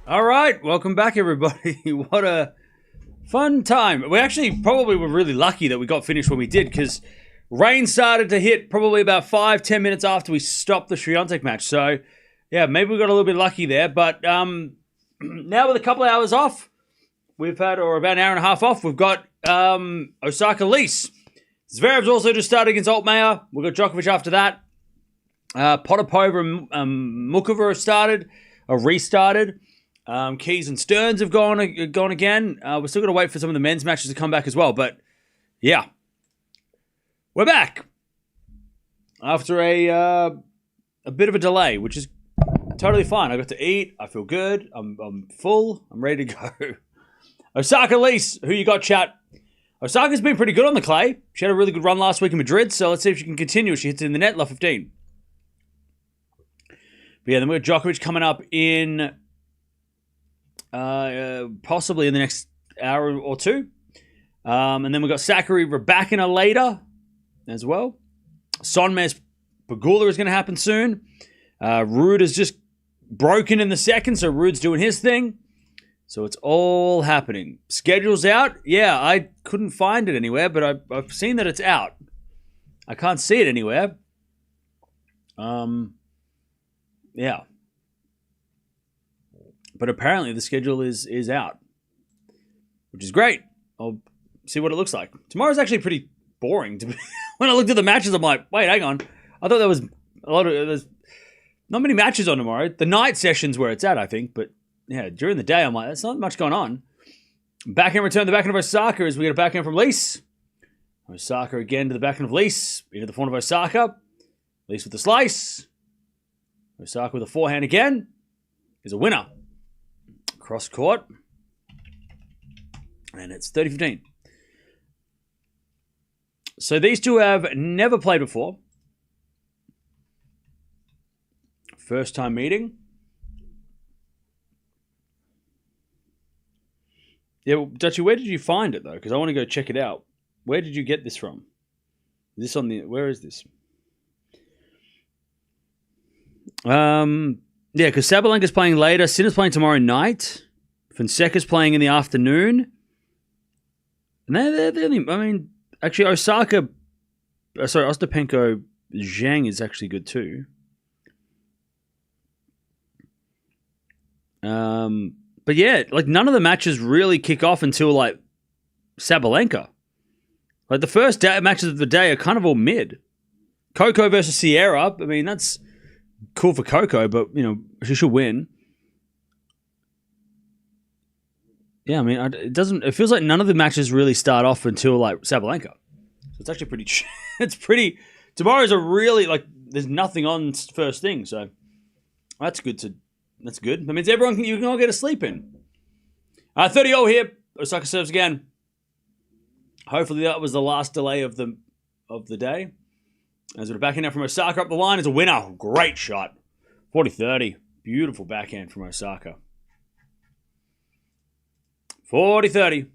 All right, welcome back, everybody. What a fun time. We actually probably were really lucky that we got finished when we did, because rain started to hit probably about 5-10 minutes after we stopped the Swiatek match. So, yeah, maybe we got a little bit lucky there. But now with a couple of hours off, or about an hour and a half off, we've got Osaka Lys. Zverev's also just started against Altmaier. We've got Djokovic after that. Potapova and Mukova have restarted. Keys and Stearns have gone again. We're still going to wait for some of the men's matches to come back as well. But, yeah. We're back. After a bit of a delay, which is totally fine. I got to eat. I feel good. I'm full. I'm ready to go. Osaka Lys, who you got, chat? Osaka's been pretty good on the clay. She had a really good run last week in Madrid, so let's see if she can continue. She hits it in the net, love 15. But yeah, then we've got Djokovic coming up in possibly in the next hour or two. And then we've got Sakkari Rybakina later as well. Sonmes Pegula is going to happen soon. Ruud is just broken in the second, so Ruud's doing his thing. So it's all happening. Schedule's out. Yeah, I couldn't find it anywhere, but I've seen that it's out. I can't see it anywhere. Yeah. But apparently the schedule is out, which is great. I'll see what it looks like. Tomorrow's actually pretty boring. When I looked at the matches, I'm like, wait, hang on. I thought there was there's not many matches on tomorrow. The night session's where it's at, I think. But yeah, during the day, I'm like, there's not much going on. Backhand return, the backhand of Osaka as we get a backhand from Lys. Osaka again to the backhand of Lys. Into the forehand of Osaka. Lys with the slice. Osaka with a forehand again. Is a winner. Cross court. And it's 30-15. So these two have never played before. First time meeting. Yeah, well, Dutchie, where did you find it, though? Because I want to go check it out. Where did you get this from? Is this on the... Where is this? Yeah, because Sabalenka's playing later. Sinner's playing tomorrow night. Fonseca's playing in the afternoon. And they're the only... I mean, actually, Osaka... Sorry, Ostapenko Zhang is actually good too. But yeah, like none of the matches really kick off until like Sabalenka. Like the first matches of the day are kind of all mid. Coco versus Sierra. I mean, that's cool for Coco, but you know she should win. Yeah, I mean, it doesn't. It feels like none of the matches really start off until like Sabalenka. So it's actually pretty. It's pretty. Tomorrow's a really like. There's nothing on first thing, so that's good to. That's good. That means you can all get a sleep in. 30-0 here. Osaka serves again. Hopefully that was the last delay of the day. As we're backing out from Osaka up the line is a winner. Great shot. 40-30. Beautiful backhand from Osaka. 40-30.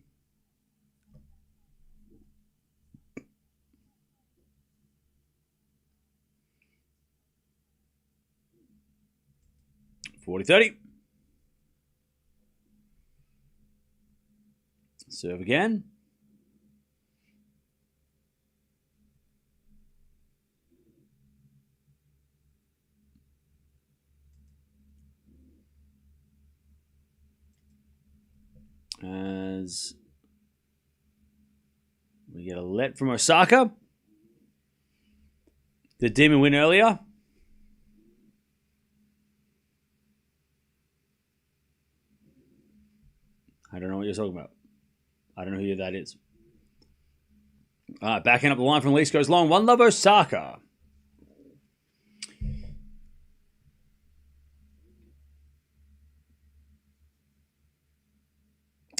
Serve again. As we get a let from Osaka. Did Demon win earlier? I don't know what you're talking about. I don't know who that is. All right, backing up the line from Lys goes long. One love Osaka.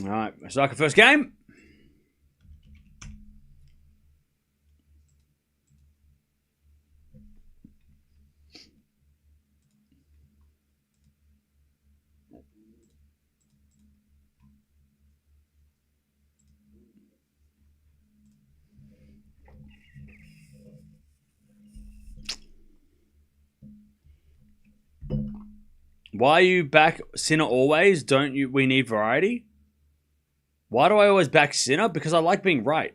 All right, Osaka first game. Why are you back Sinner always? Don't you? We need variety. Why do I always back Sinner? Because I like being right.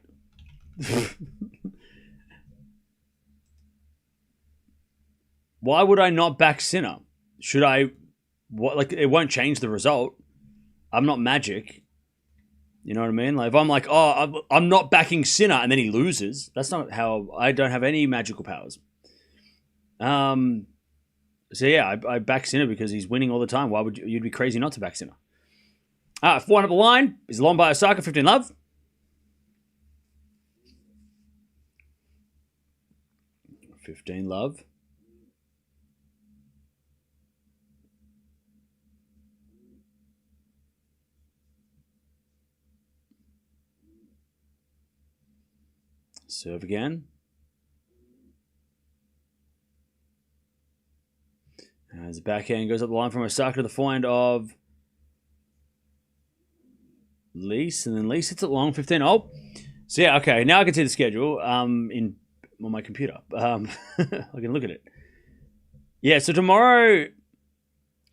Why would I not back Sinner? Should I? What? Like, it won't change the result. I'm not magic. You know what I mean? Like, if I'm like, oh, I'm not backing Sinner, and then he loses. That's not how. I don't have any magical powers. So yeah, I back Sinner because he's winning all the time. Why would you'd be crazy not to back Sinner? 4 up the line is Long by Osaka, 15 love. $15 love. Serve again. As the backhand goes up the line from Osaka to the forehand of Lys, and then Lys hits it long, 15. Oh, so yeah, okay. Now I can see the schedule on my computer. I can look at it. Yeah, so tomorrow,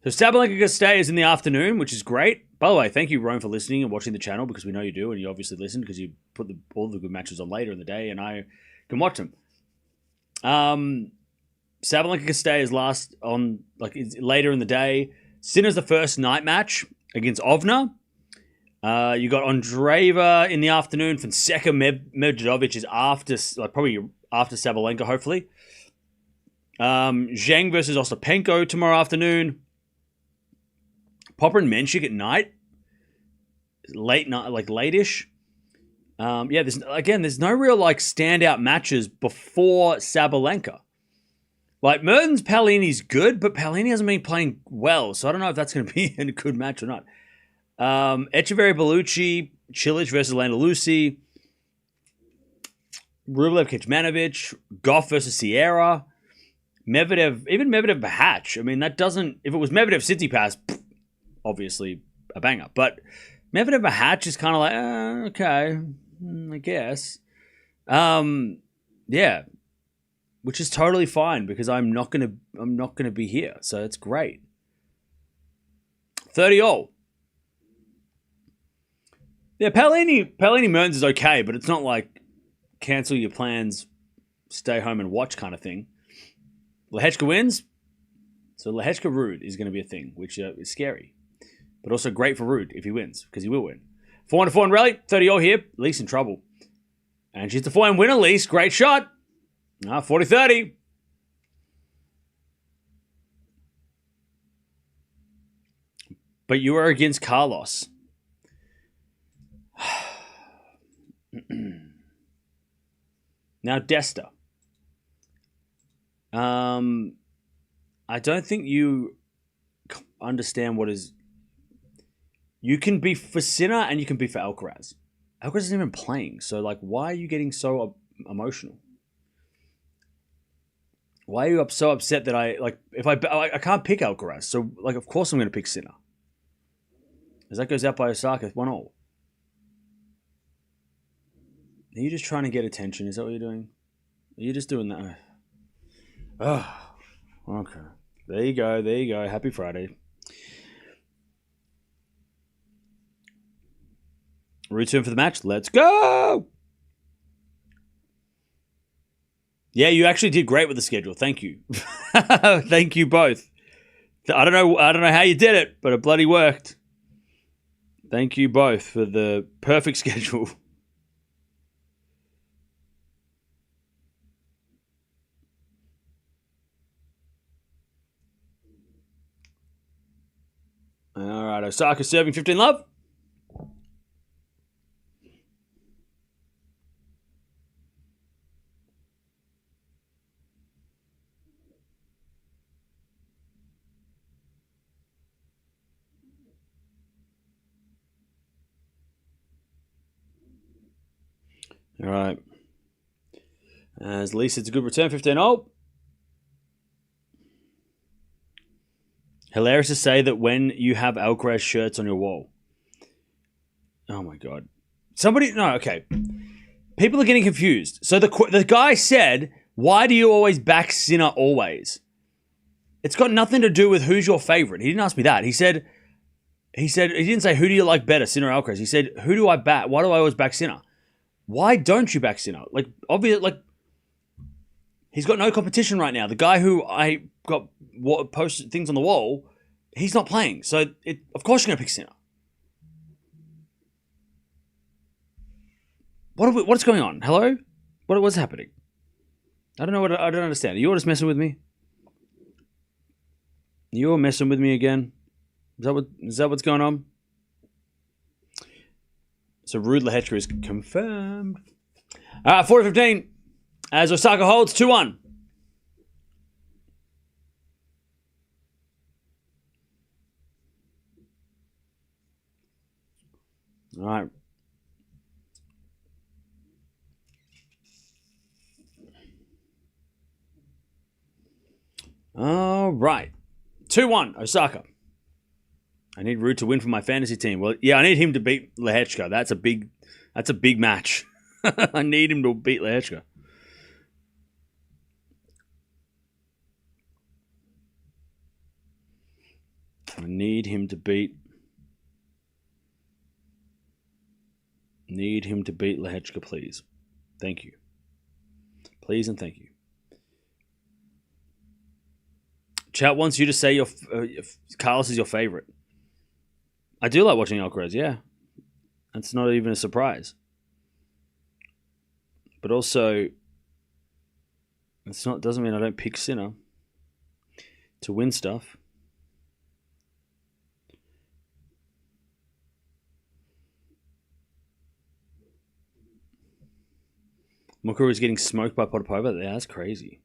so Sabalenka stay is in the afternoon, which is great. By the way, thank you, Rome, for listening and watching the channel, because we know you do, and you obviously listen because you put all the good matches on later in the day, and I can watch them. Sabalenka stay is last on, like, it's later in the day. Sinner's the first night match against Ovna. You got Andreeva in the afternoon. Fonseca, Medvedev is after, like, probably after Sabalenka, hopefully. Zhang versus Ostapenko tomorrow afternoon. Popper and Menchik at night. Late night, like late-ish. Yeah, there's no real, like, standout matches before Sabalenka. Like, Mertens Paolini's good, but Paolini hasn't been playing well, so I don't know if that's going to be a good match or not. Echeverry Bellucci, Cilic versus Landalusi, Rublev Kecmanovic, Gauff versus Sierra, Medvedev, even Medvedev Bahach. I mean, that doesn't, if it was Medvedev Tsitsipas, obviously a banger, but Medvedev Bahach is kind of like, okay, I guess. Yeah. Which is totally fine because I'm not gonna be here, so it's great. 30-all. Yeah, Paolini Mertens is okay, but it's not like cancel your plans, stay home and watch kind of thing. Lehechka wins, so Lehechka Ruud is going to be a thing, which is scary, but also great for Ruud if he wins, because he will win. 4-4 rally, 30-all here. Lys in trouble, and she's the 4-1 winner. Lys, great shot. 40-30. But you are against Carlos. Now, Desta. I don't think you understand what is... You can be for Sinner and you can be for Alcaraz. Alcaraz isn't even playing, so, like, why are you getting so emotional? Why are you so upset that I can't pick Alcaraz, so, like, of course I'm going to pick Sinner. As that goes out by Osaka, 1-all. Are you just trying to get attention? Is that what you're doing? Are you just doing that? Oh, okay. There you go. Happy Friday. Return for the match. Let's go! Yeah, you actually did great with the schedule. Thank you. Thank you both. I don't know how you did it, but it bloody worked. Thank you both for the perfect schedule. All right, Osaka serving 15 love. All right. As Lys, it's a good return, 15-0. Hilarious to say that when you have Alcaraz shirts on your wall. Oh my God. Okay. People are getting confused. So the guy said, why do you always back Sinner always? It's got nothing to do with who's your favorite. He didn't ask me that. He didn't say who do you like better, Sinner or Alcaraz. He said, who do I back? Why do I always back Sinner? Why don't you back Sinner? Like, obviously, like, he's got no competition right now. The guy who I got posted things on the wall, he's not playing. So, of course, you're going to pick Sinner. What's going on? Hello? What's happening? I don't know. I don't understand. Are you all just messing with me? You're messing with me again? Is that what's going on? So Ruud Lehečka is confirmed. 4-15 as Osaka holds 2-1. All right. All right. 2-1 Osaka. I need Ruud to win for my fantasy team. Well, yeah, I need him to beat Lehečka. That's a big match. I need him to beat Lehečka. I need him to beat Lehečka, please. Thank you. Please and thank you. Chat wants you to say Carlos is your favorite. I do like watching Alcaraz, yeah. That's not even a surprise. But also, doesn't mean I don't pick Sinner to win stuff. Mukuru is getting smoked by Potapova. Yeah, that's crazy.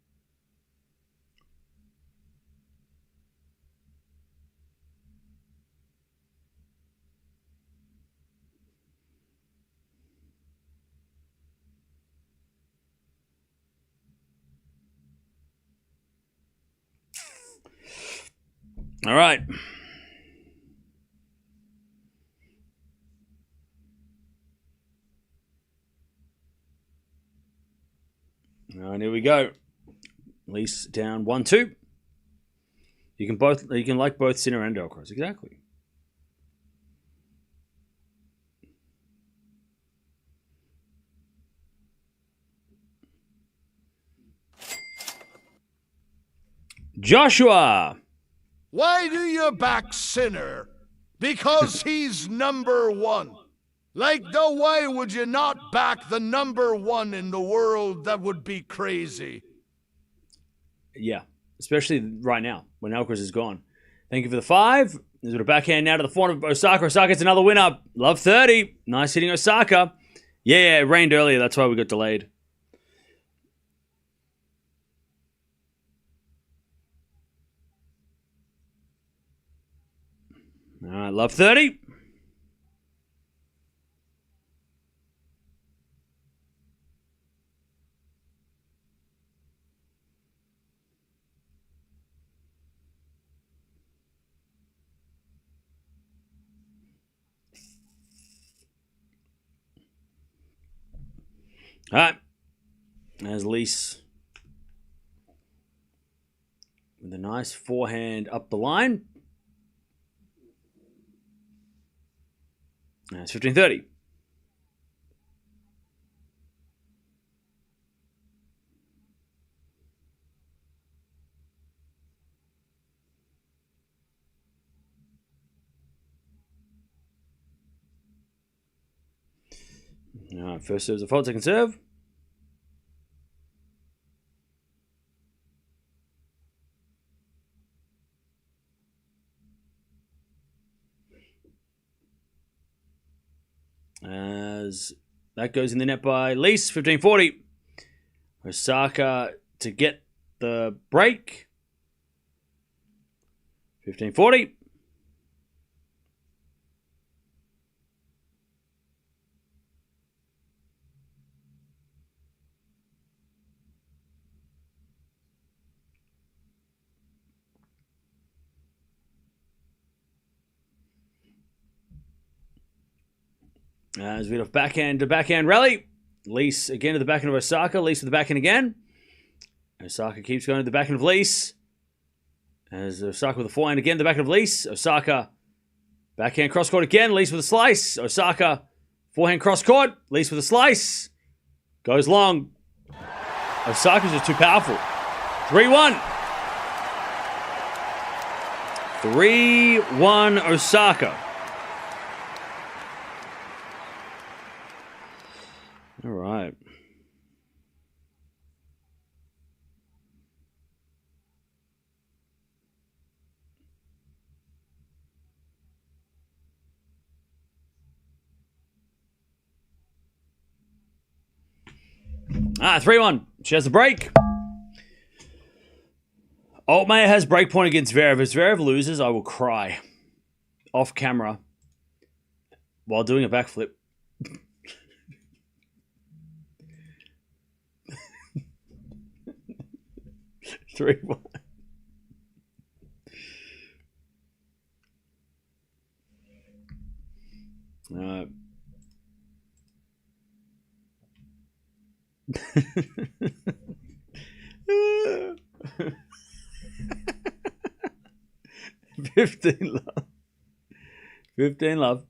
All right. All right, here we go. Lys down 1-2. You can like both Sinner and Alcaraz. Exactly. Joshua. Why do you back Sinner? Because he's number one. Like, though, why would you not back the number one in the world? That would be crazy. Yeah, especially right now when Alcaraz is gone. Thank you for the 5. There's a backhand now to the front of Osaka. Osaka's another winner. Love 30. Nice hitting Osaka. Yeah, it rained earlier. That's why we got delayed. All right, love 30. All right. There's Lys with a nice forehand up the line. It's 15-30. All right, first serve's a fault, second serve. As that goes in the net by Lys, 15-40. Osaka to get the break. 15-40. As we have backhand to backhand rally. Lys again to the backhand of Osaka. Lys to the backhand again. Osaka keeps going to the backhand of Lys. As Osaka with a forehand again, the backhand of Lys. Osaka, backhand cross-court again. Lys with a slice. Osaka, forehand cross-court. Lys with a slice. Goes long. Osaka's just too powerful. 3-1. 3-1 Osaka. All right. Ah, 3-1. She has a break. Altmaier has break point against Zverev. If Zverev loses, I will cry. Off camera. While doing a backflip. Three, 1. All right. 15 love. 15 love.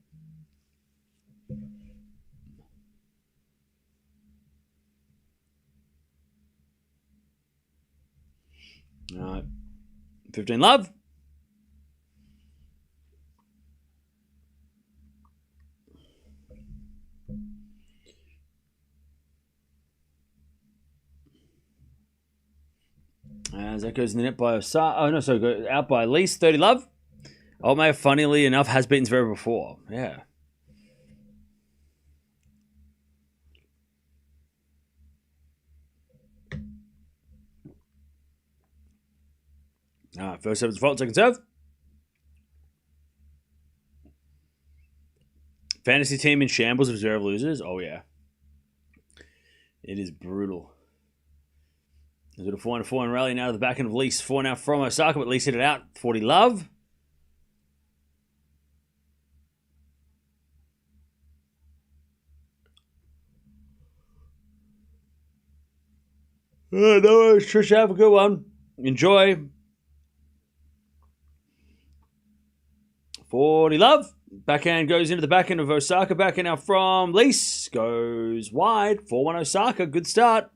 All right. 15 love. As that goes in the net by Osaka. Oh, no, so out by Lys. 30 love. Altmaier, funnily enough, has beaten Zverev before. Yeah. All right, first serve is fault, second serve. Fantasy team in shambles if Zverev loses. Oh, yeah. It is brutal. There's a 4-4 rally now to the back end of Lys. 4 now from Osaka, but Lys hit it out. 40 love. Oh, no worries, Trish. Have a good one. Enjoy. 40 love. Backhand goes into the backhand of Osaka. Backhand now from Lys. Goes wide. 4-1 Osaka. Good start.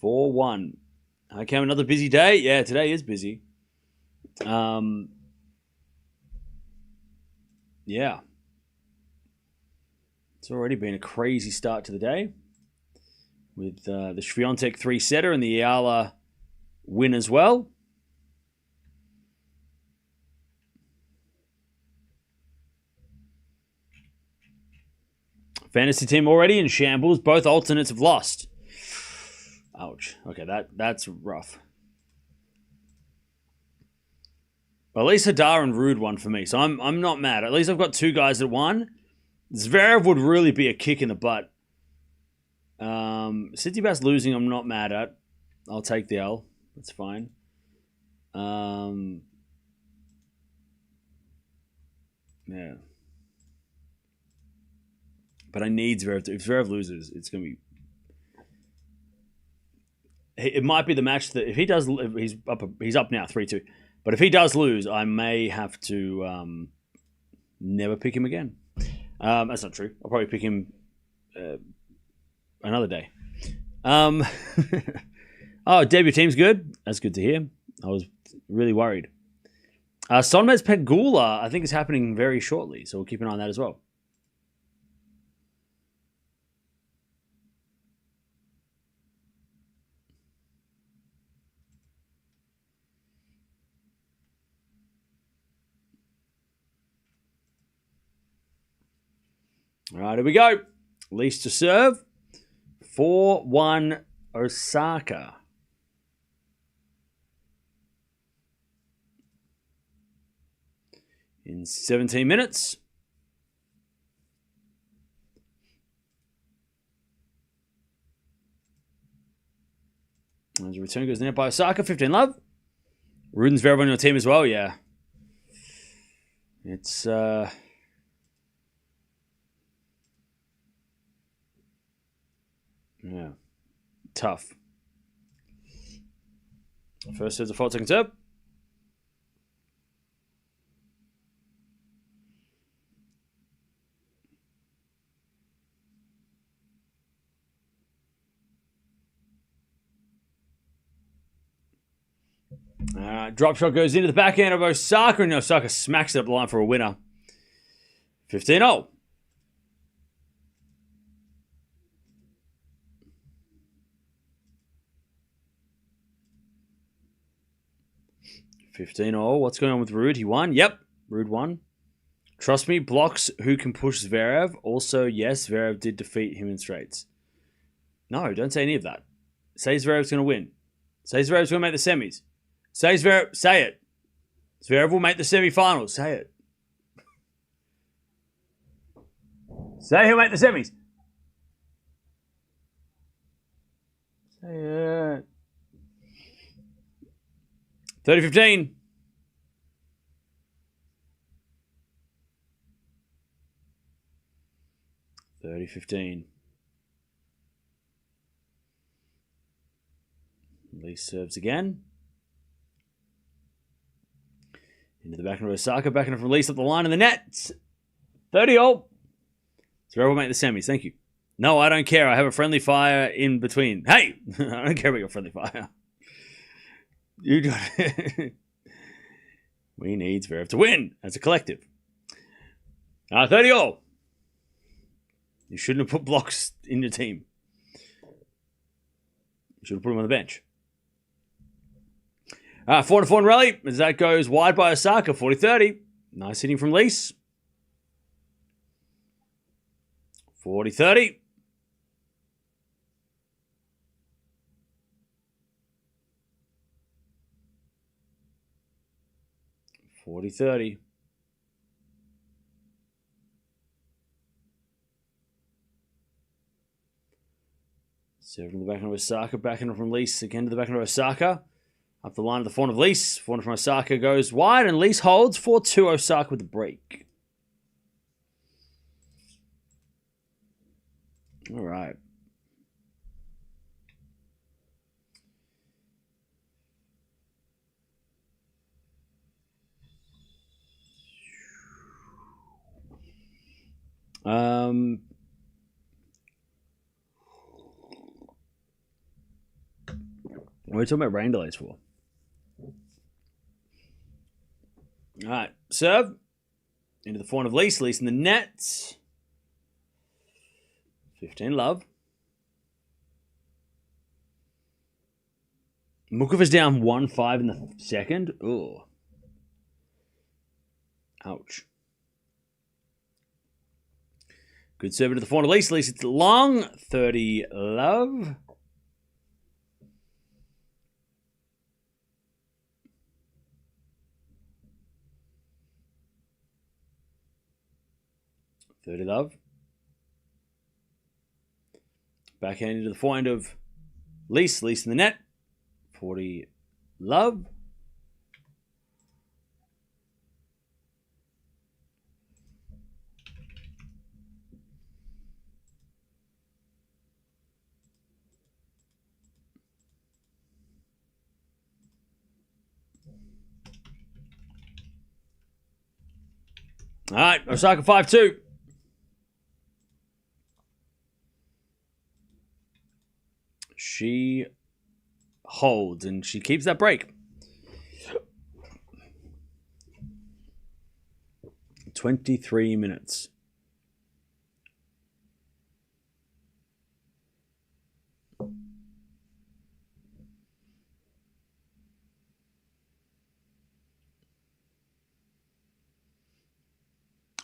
4-1. Okay, another busy day. Yeah, today is busy. Yeah. It's already been a crazy start to the day. With the Swiatek 3-setter and the Eala win as well. Fantasy team already in shambles. Both alternates have lost. Ouch. Okay, that's rough. At least Hadar and Rude won for me, so I'm not mad. At least I've got two guys that won. Zverev would really be a kick in the butt. Tsitsipas losing, I'm not mad at. I'll take the L. That's fine. Yeah. But I need Zverev to. If Zverev loses, it's going to be. It might be the match that if he does, he's up now 3-2. But if he does lose, I may have to never pick him again. That's not true. I'll probably pick him another day. Oh, debut team's good. That's good to hear. I was really worried. Sonmez Pegula, I think, is happening very shortly, so we'll keep an eye on that as well. All right, here we go. Lys to serve. 4-1 Osaka. In 17 minutes. As a return goes in by Osaka. 15 love. Ruden's Zverev on your team as well, yeah. It's yeah, tough. First serve's a fault, second serve. Drop shot goes into the backhand of Osaka, and Osaka smacks it up the line for a winner. 15-0. What's going on with Rude? He won? Yep. Rude won. Trust me, blocks who can push Zverev. Also, yes, Zverev did defeat him in straights. No, don't say any of that. Say Zverev's going to win. Say Zverev's going to make the semis. Say Zverev. Say it. Zverev will make the semifinals. Say it. Say he'll make the semis. Say it. 30-15. Lys serves again. Into the backhand of Osaka. Backhand from Lys up the line in the net. 30-all. Zverev will make the semis. Thank you. No, I don't care. I have a friendly fire in between. Hey! I don't care about your friendly fire. You got it. We need Zverev to win as a collective. 30-all. You shouldn't have put blocks in your team. You should have put him on the bench. 4-4 rally as that goes wide by Osaka. 40-30. Nice hitting from Lys. 40-30. 40-30. Serving the backhand of Osaka. Backhand from Lys. Again to the backhand of Osaka. Up the line of the forehand of Lys. Forehand from Osaka goes wide and Lys holds. 4-2 Osaka with the break. All right. What are we talking about rain delays for? All right, serve. Into the forehand of Lys. Lys in the net. 15-love. Mukova's down 1-5 in the second. Ooh. Ouch. Good serve into the forehand of Lys. Lys it's long. 30-love. Love. Backhand into the forehand of Lys. Lys in the net. 40-love. All right, Osaka 5-2. She holds and she keeps that break. 23 minutes.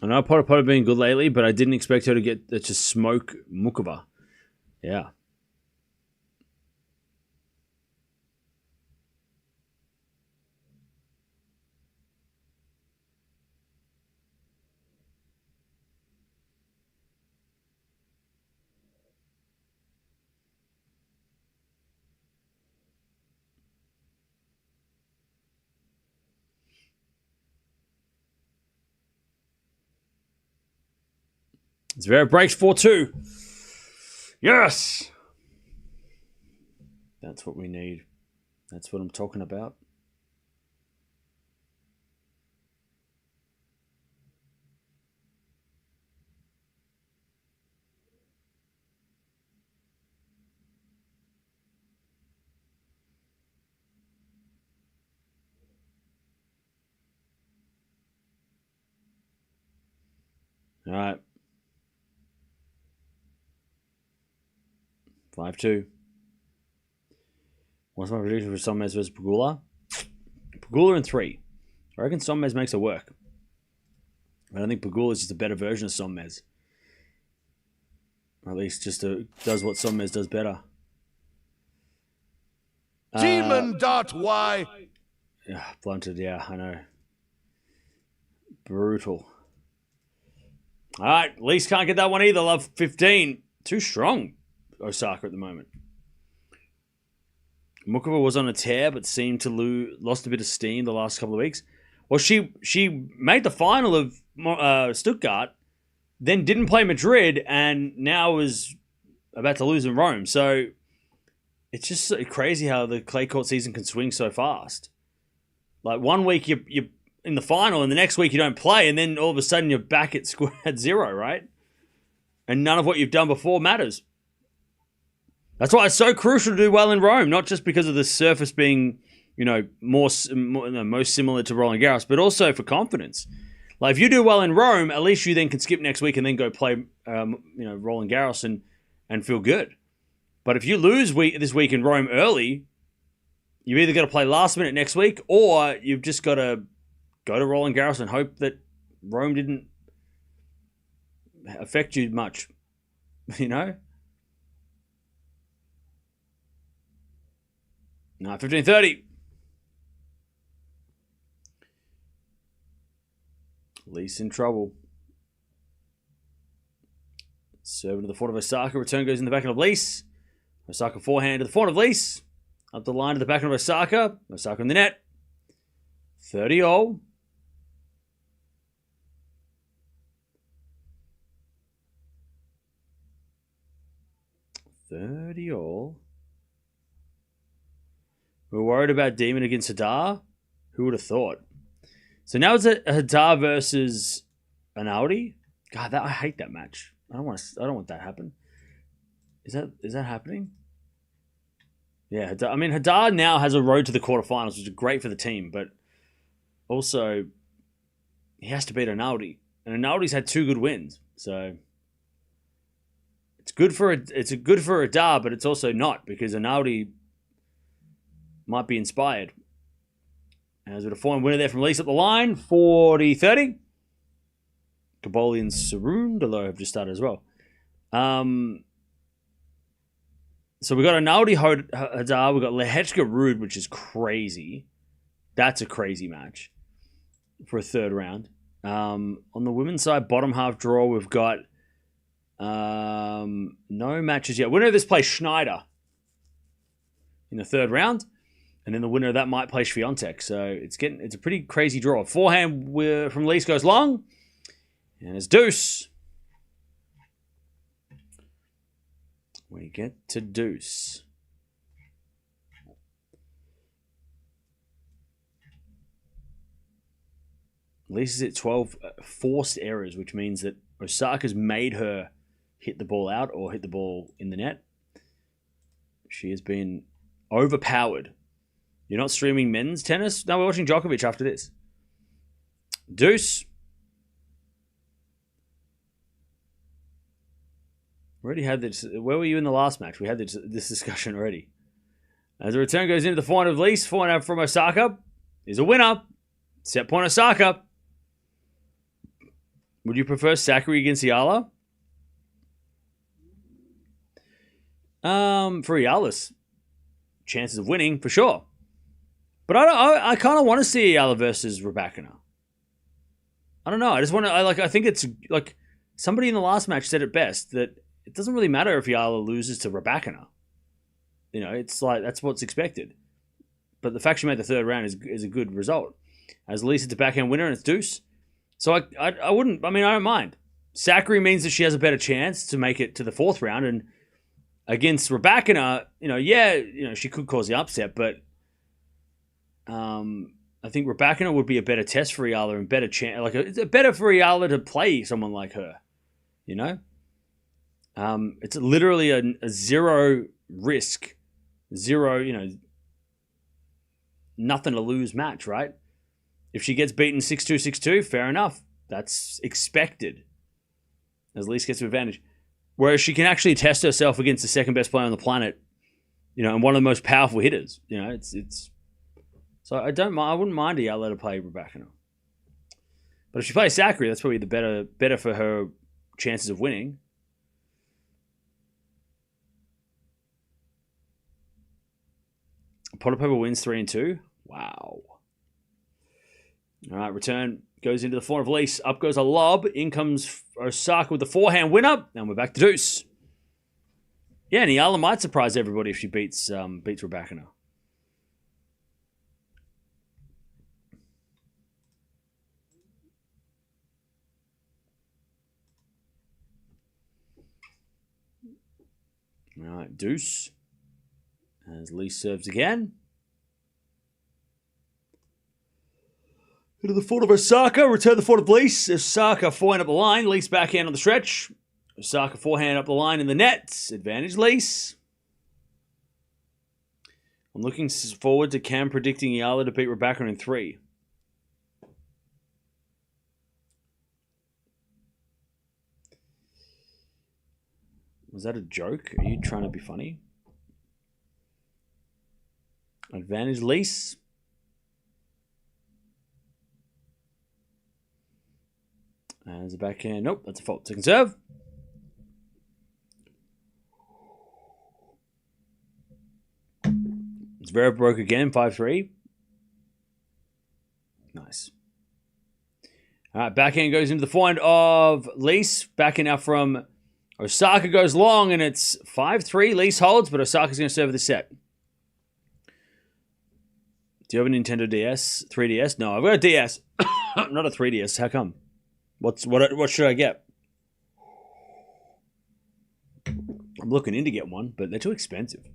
I know Potter Potter been good lately, but I didn't expect her to smoke Mukova. Yeah. Zverev breaks 4-2. Yes! That's what we need. That's what I'm talking about. All right. 5-2. What's my prediction for Sonmez versus Pegula? Pegula in 3. I reckon Sonmez makes it work. I don't think Pegula is just a better version of Sonmez. Or at least just does what Sonmez does better. Demon.y. Yeah, blunted, yeah, I know. Brutal. All right, Lys can't get that one either. Love 15. Too strong, Osaka at the moment. Mukova was on a tear, but seemed to lost a bit of steam the last couple of weeks. Well, she made the final of Stuttgart, then didn't play Madrid, and now is about to lose in Rome. So it's just so crazy how the clay court season can swing so fast. Like 1 week you're in the final, and the next week you don't play, and then all of a sudden you're back at zero, right? And none of what you've done before matters. That's why it's so crucial to do well in Rome, not just because of the surface being, most similar to Roland Garros, but also for confidence. Like if you do well in Rome, at least you then can skip next week and then go play, Roland Garros and feel good. But if you lose this week in Rome early, you've either got to play last minute next week, or you've just got to go to Roland Garros and hope that Rome didn't affect you much, No, 15-30. Lys in trouble. Serving to the front of Osaka. Return goes in the back of Lys. Osaka forehand to the front of Lys. Up the line to the back of Osaka. Osaka in the net. 30-all. We're worried about Demon against Hadar. Who would have thought? So now it's a Hadar versus an Audi. God, I hate that match. I don't want that to happen. Is that happening? Yeah, Hadar now has a road to the quarterfinals, which is great for the team, but also he has to beat an Audi, and an Audi's had 2 good wins, so it's good for Hadar, but it's also not, because an Audi might be inspired. As with a fine winner there from Lys up the line, 40-30. Kaboli and Sarundalo have just started as well. So we got a Naldi Hadar, we got Lehechka Rude, which is crazy. That's a crazy match for a third round. On the women's side, bottom half draw, we've got no matches yet. Winner of this plays Schneider in the third round. And then the winner of that might play Swiatek. So it's a pretty crazy draw. Forehand from Lys goes long. And it's deuce. We get to deuce. Lys is at 12 forced errors, which means that Osaka's made her hit the ball out or hit the ball in the net. She has been overpowered. You're not streaming men's tennis? No, we're watching Djokovic after this. Deuce. We already had this. Where were you in the last match? We had this discussion already. As the return goes into the forehand of Lys, forehand from Osaka is a winner. Set point Osaka. Would you prefer Sakkari against Eala? For Eala's chances of winning, for sure. But I kind of want to see Eala versus Raducanu. I don't know. I just want to. I think it's like somebody in the last match said it best, that it doesn't really matter if Eala loses to Raducanu. It's like that's what's expected. But the fact she made the third round is a good result. As Lys is a backhand winner and it's deuce. So I wouldn't. I don't mind. Sakkari means that she has a better chance to make it to the fourth round, and against Raducanu, she could cause the upset, but I think Raducanu would be a better test for Eala and better chance. It's better for Eala to play someone like her. It's literally a zero risk, nothing to lose match, right? If she gets beaten 6-2, 6-2, fair enough. That's expected. as Lys gets to advantage. Whereas she can actually test herself against the second best player on the planet, and one of the most powerful hitters. It's so I wouldn't mind Eala to play Raducanu. But if she plays Sakkari, that's probably the better for her chances of winning. Potapova wins 3-2. Wow. All right, return goes into the forehand of Lys. Up goes a lob. In comes Osaka with the forehand winner. And we're back to deuce. Yeah, and Eala might surprise everybody if she beats Raducanu. All right, deuce. As Lys serves again. Into the forehand of Osaka. Return the forehand of Lys. Osaka forehand up the line. Lys backhand on the stretch. Osaka forehand up the line in the net. Advantage Lys. I'm looking forward to Cam predicting Eala to beat Raducanu in 3. Was that a joke? Are you trying to be funny? Advantage Lys. As a backhand. Nope, that's a fault. Second serve. Zverev broke again, 5-3. Nice. All right, backhand goes into the forehand of Lys. Backhand now from Osaka goes long, and it's 5-3. Lys holds, but Osaka's going to serve the set. Do you have a Nintendo DS? 3DS? No, I've got a DS. Not a 3DS. How come? What should I get? I'm looking in to get one, but they're too expensive.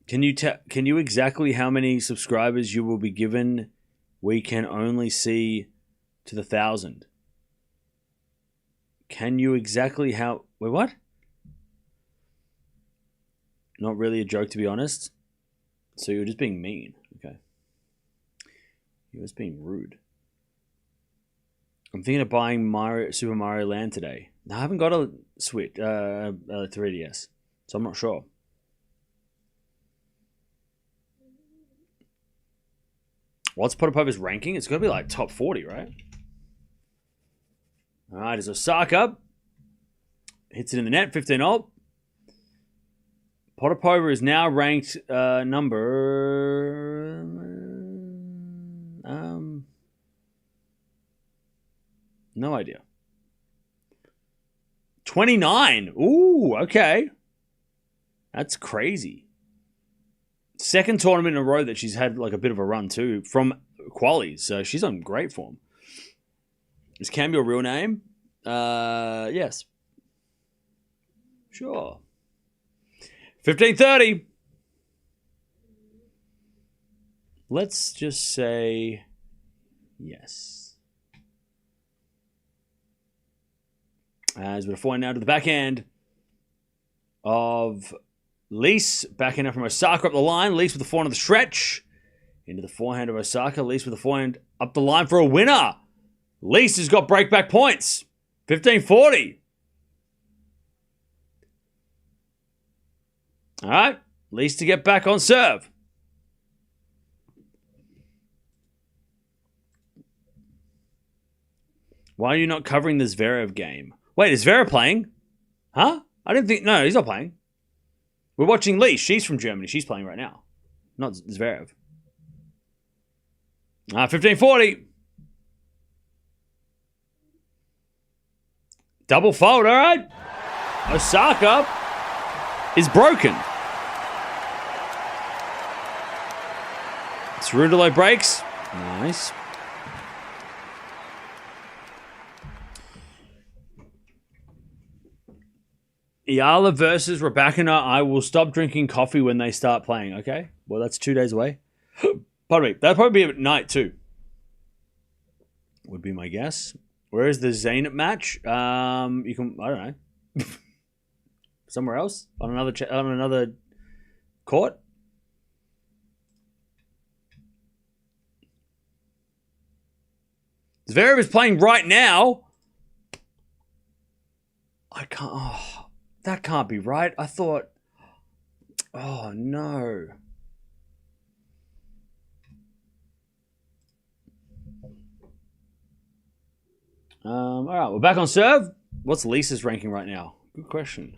Can you exactly how many subscribers you will be given? We can only see to the 1,000. Can you exactly how? Wait, what? Not really a joke, to be honest. So you're just being mean. Okay. You're just being rude. I'm thinking of buying Super Mario Land today. No, I haven't got a Switch, 3DS, so I'm not sure. What's Potapova's ranking? It's got to be like top 40, right? All right, as Osaka hits it in the net, 15-0. Potapova is now ranked number... no idea. 29. Ooh, okay. That's crazy. Second tournament in a row that she's had like a bit of a run too from qualies, so she's on great form. Is Cam your real name? Yes. Sure. 15:30. Let's just say yes. As we're forehand now to the backhand of Lys. Backhand now from Osaka up the line. Lys with the forehand of the stretch. Into the forehand of Osaka. Lys with the forehand up the line for a winner. Lys has got breakback points. 15:40. All right. Lys to get back on serve. Why are you not covering the Zverev game? Wait, is Zverev playing? Huh? I didn't think... No, he's not playing. We're watching Lys. She's from Germany. She's playing right now. Not Zverev. 15:40. Double fault, all right. Osaka is broken. Cerundolo breaks. Nice. Eala versus Raducanu. I will stop drinking coffee when they start playing, okay? Well, that's 2 days away. Pardon me. That'll probably be at night, too. Would be my guess. Where is the Zaynep match? You can... I don't know. Somewhere else? On another court? Zverev is playing right now. I can't. Oh, that can't be right. I thought. Oh, no. All right, we're back on serve. What's Lisa's ranking right now? Good question.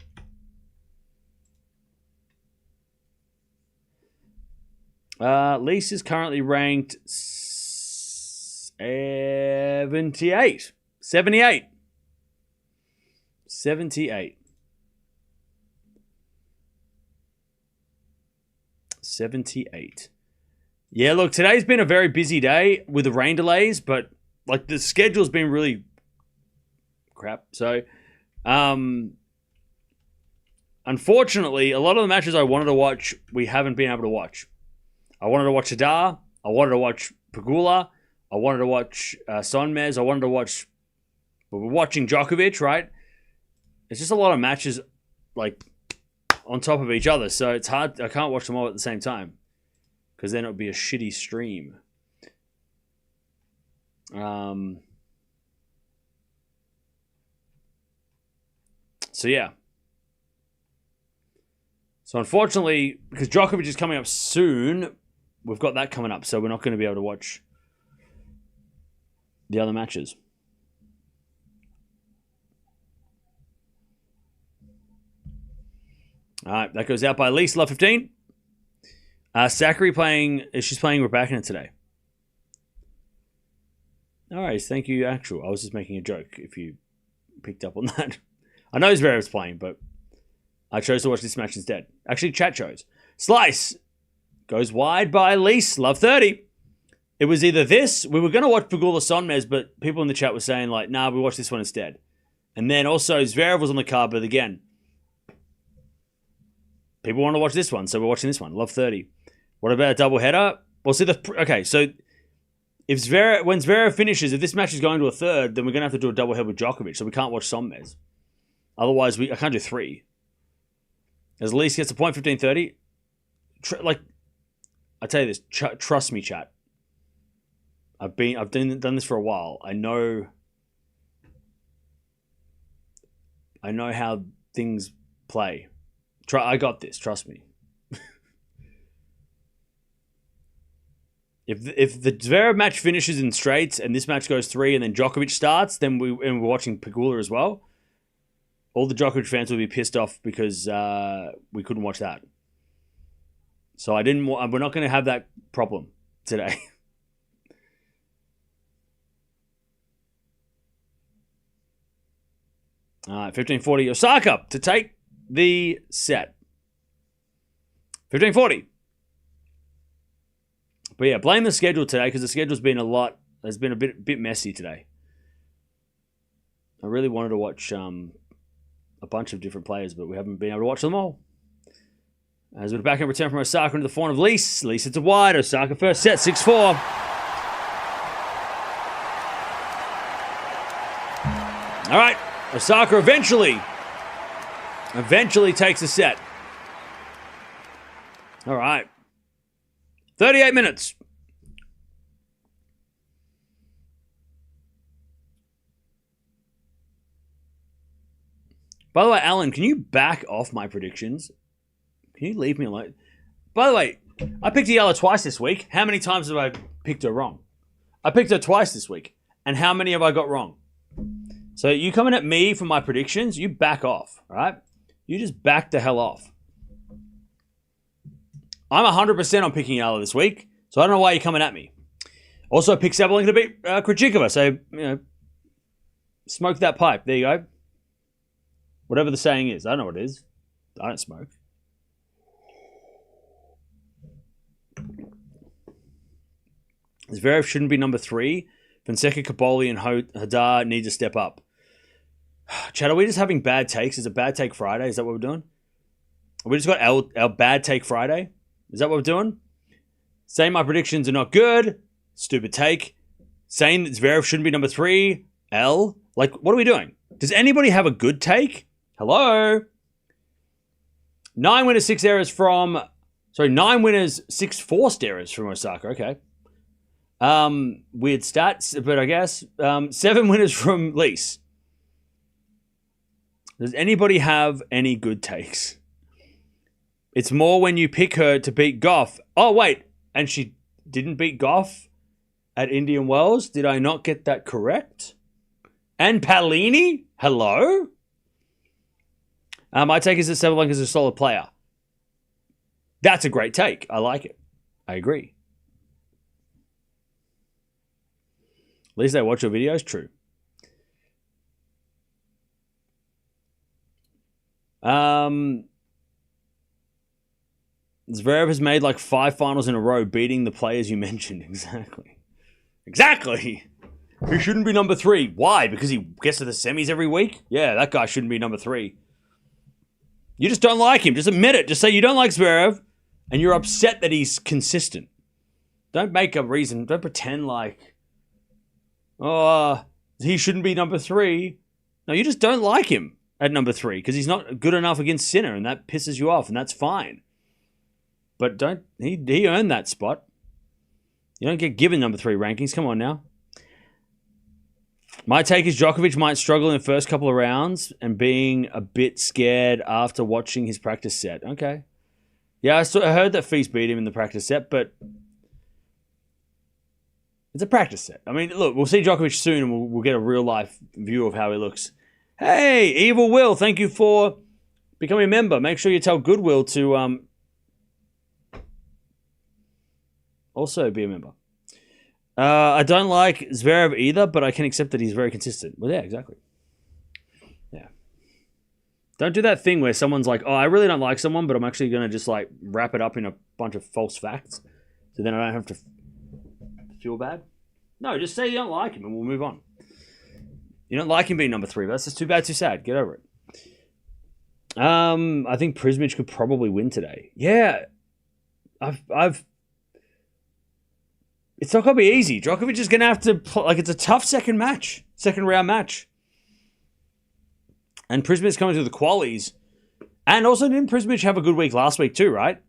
Lisa's currently ranked 78. 78. 78. 78. Yeah, look, today's been a very busy day with the rain delays, but like the schedule's been really crap. So, unfortunately, a lot of the matches I wanted to watch, we haven't been able to watch. I wanted to watch Hadar. I wanted to watch Pegula. I wanted to watch Sonmez. I wanted to watch... We're watching Djokovic, right? It's just a lot of matches, like, on top of each other. So it's hard. I can't watch them all at the same time. Because then it would be a shitty stream. So, yeah. So, unfortunately, because Djokovic is coming up soon, we've got that coming up. So, we're not going to be able to watch the other matches. All right, that goes out by Lys, love 15. Sakari she's playing Raducanu today. All right, thank you, actual. I was just making a joke if you picked up on that. I know Zverev's playing, but I chose to watch this match instead. Actually, chat chose. Slice goes wide by Lys, love 30. It was either this, we were going to watch Pegula Sonmez, but people in the chat were saying, like, nah, we watch this one instead. And then also, Zverev was on the card, but again, people want to watch this one, so we're watching this one. Love 30. What about a double header? Well, see okay, so when Zverev finishes, if this match is going to a third, then we're going to have to do a double header with Djokovic, so we can't watch Sonmez. Otherwise, I can't do 3. As Lys gets a point, 15-30. I tell you this, trust me, chat. I've done this for a while. I know how things play. I got this. Trust me. If the Zverev match finishes in straights and this match goes 3 and then Djokovic starts, then we're watching Pegula as well. All the Djokovic fans will be pissed off because we couldn't watch that. So we're not going to have that problem today. All right, 15-40 Osaka to take the set. 15-40. But yeah, blame the schedule today because the schedule's been has been a bit messy today. I really wanted to watch a bunch of different players, but we haven't been able to watch them all. As we're back in return from Osaka into the form of Lys. Lys hits a wide. Osaka first set, 6-4. All right, Osaka eventually takes a set. All right. 38 minutes. By the way, Alan, can you back off my predictions? Can you leave me alone? By the way, I picked Eala twice this week. How many times have I picked her wrong? I picked her twice this week. And how many have I got wrong? So you coming at me for my predictions, you back off, all right? You just back the hell off. I'm 100% on picking Eala this week, so I don't know why you're coming at me. Also, I picked Sabalenka to beat Krejcikova, so, smoke that pipe. There you go. Whatever the saying is. I don't know what it is. I don't smoke. Zverev shouldn't be number 3. Fonseca, Caboli, and Hadar need to step up. Chad, are we just having bad takes? Is it Bad Take Friday? Is that what we're doing? We just got our Bad Take Friday? Is that what we're doing? Saying my predictions are not good. Stupid take. Saying that Zverev shouldn't be number 3. L. Like, what are we doing? Does anybody have a good take? Hello? 9 winners, 6 errors from... Sorry, 9 winners, 6 forced errors from Osaka. Okay. Weird stats, but I guess 7 winners from Lys. Does anybody have any good takes? It's more when you pick her to beat Gauff. Oh, wait. And she didn't beat Gauff at Indian Wells? Did I not get that correct? And Palini? Hello? My take is that Sabalenka is a solid player. That's a great take. I like it. I agree. At least they watch your videos. True. Zverev has made like 5 finals in a row, beating the players you mentioned. Exactly. He shouldn't be number 3. Why? Because he gets to the semis every week? Yeah, that guy shouldn't be number 3. You just don't like him. Just admit it. Just say you don't like Zverev and you're upset that he's consistent. Don't make a reason. Don't pretend like, oh, he shouldn't be number 3. No, you just don't like him at number 3 because he's not good enough against Sinner and that pisses you off and that's fine. But he earned that spot. You don't get given number 3 rankings. Come on now. My take is Djokovic might struggle in the first couple of rounds and being a bit scared after watching his practice set. Okay. Yeah, I heard that Feast beat him in the practice set, but it's a practice set. I mean, look, we'll see Djokovic soon and we'll get a real-life view of how he looks. Hey, Evil Will, thank you for becoming a member. Make sure you tell Goodwill to also be a member. I don't like Zverev either, but I can accept that he's very consistent. Well, yeah, exactly. Yeah. Don't do that thing where someone's like, oh, I really don't like someone, but I'm actually going to just like wrap it up in a bunch of false facts. So then I don't have to feel bad. No, just say you don't like him and we'll move on. You don't like him being number 3, but that's just too bad, too sad. Get over it. I think Prismic could probably win today. Yeah. It's not going to be easy. Djokovic is going to have to... it's a tough second round match. And Prismic's coming to the qualies. And also, didn't Prismic have a good week last week too, right?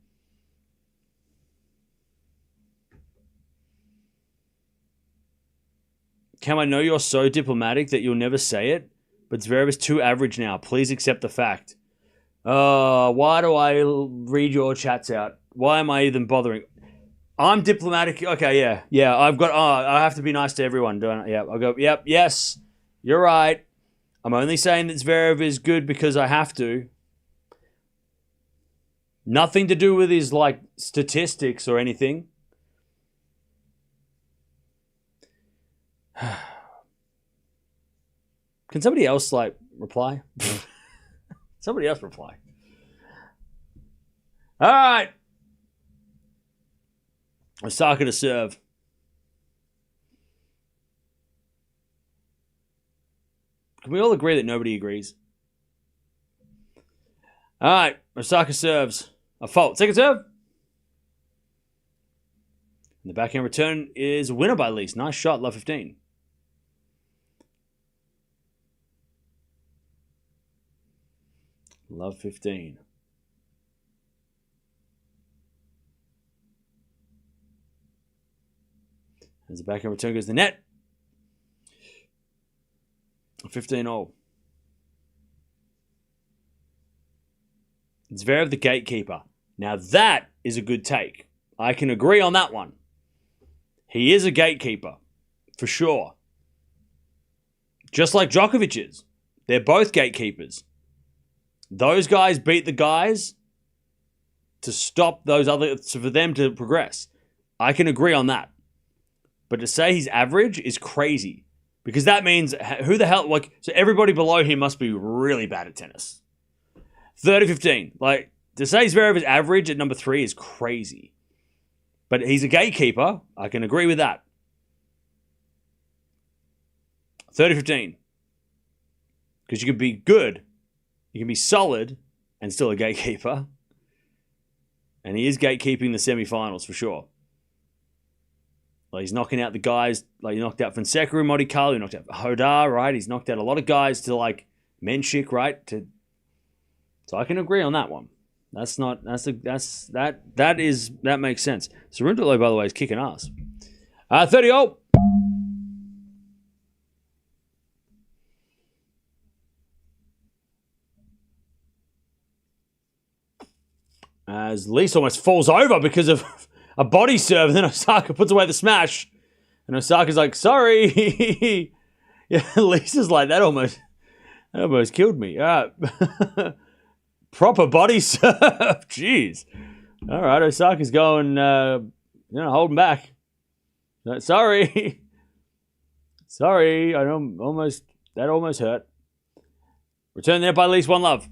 Cam, I know you're so diplomatic that you'll never say it, but Zverev is too average now. Please accept the fact. Why do I read your chats out? Why am I even bothering? I'm diplomatic. Okay, yeah. I have to be nice to everyone, don't I? Yeah, I'll go, yep, yes, you're right. I'm only saying that Zverev is good because I have to. Nothing to do with his, statistics or anything. Can somebody else, reply? Somebody else reply. All right. Osaka to serve. Can we all agree that nobody agrees? All right. Osaka serves. A fault. Second serve. And the backhand return is a winner by Lys. Nice shot. Love 15. Love 15. As the backhand return goes to the net. 15-all. Zverev the gatekeeper. Now that is a good take. I can agree on that one. He is a gatekeeper. For sure. Just like Djokovic is. They're both gatekeepers. Those guys beat the guys to stop those others, for them to progress. I can agree on that. But to say he's average is crazy. Because that means, who the hell, so everybody below him must be really bad at tennis. 30-15. To say Zverev is average at number 3 is crazy. But he's a gatekeeper. I can agree with that. 30-15. Because you can be good, you can be solid, and still a gatekeeper. And he is gatekeeping the semifinals for sure. He's knocking out the guys, he knocked out Fonseca in Monte Carlo, he knocked out Hodar, right? He's knocked out a lot of guys to Menchik, right? So I can agree on that one. That makes sense. Cerundolo, by the way, is kicking ass. 30-all. As Lys almost falls over because of a body serve, and then Osaka puts away the smash. And Osaka's like, sorry. Yeah, Lys is like, that almost killed me. Proper body serve. Jeez. All right, Osaka's going, holding back. Sorry. Sorry. That almost hurt. Return there by Lys, 1-love.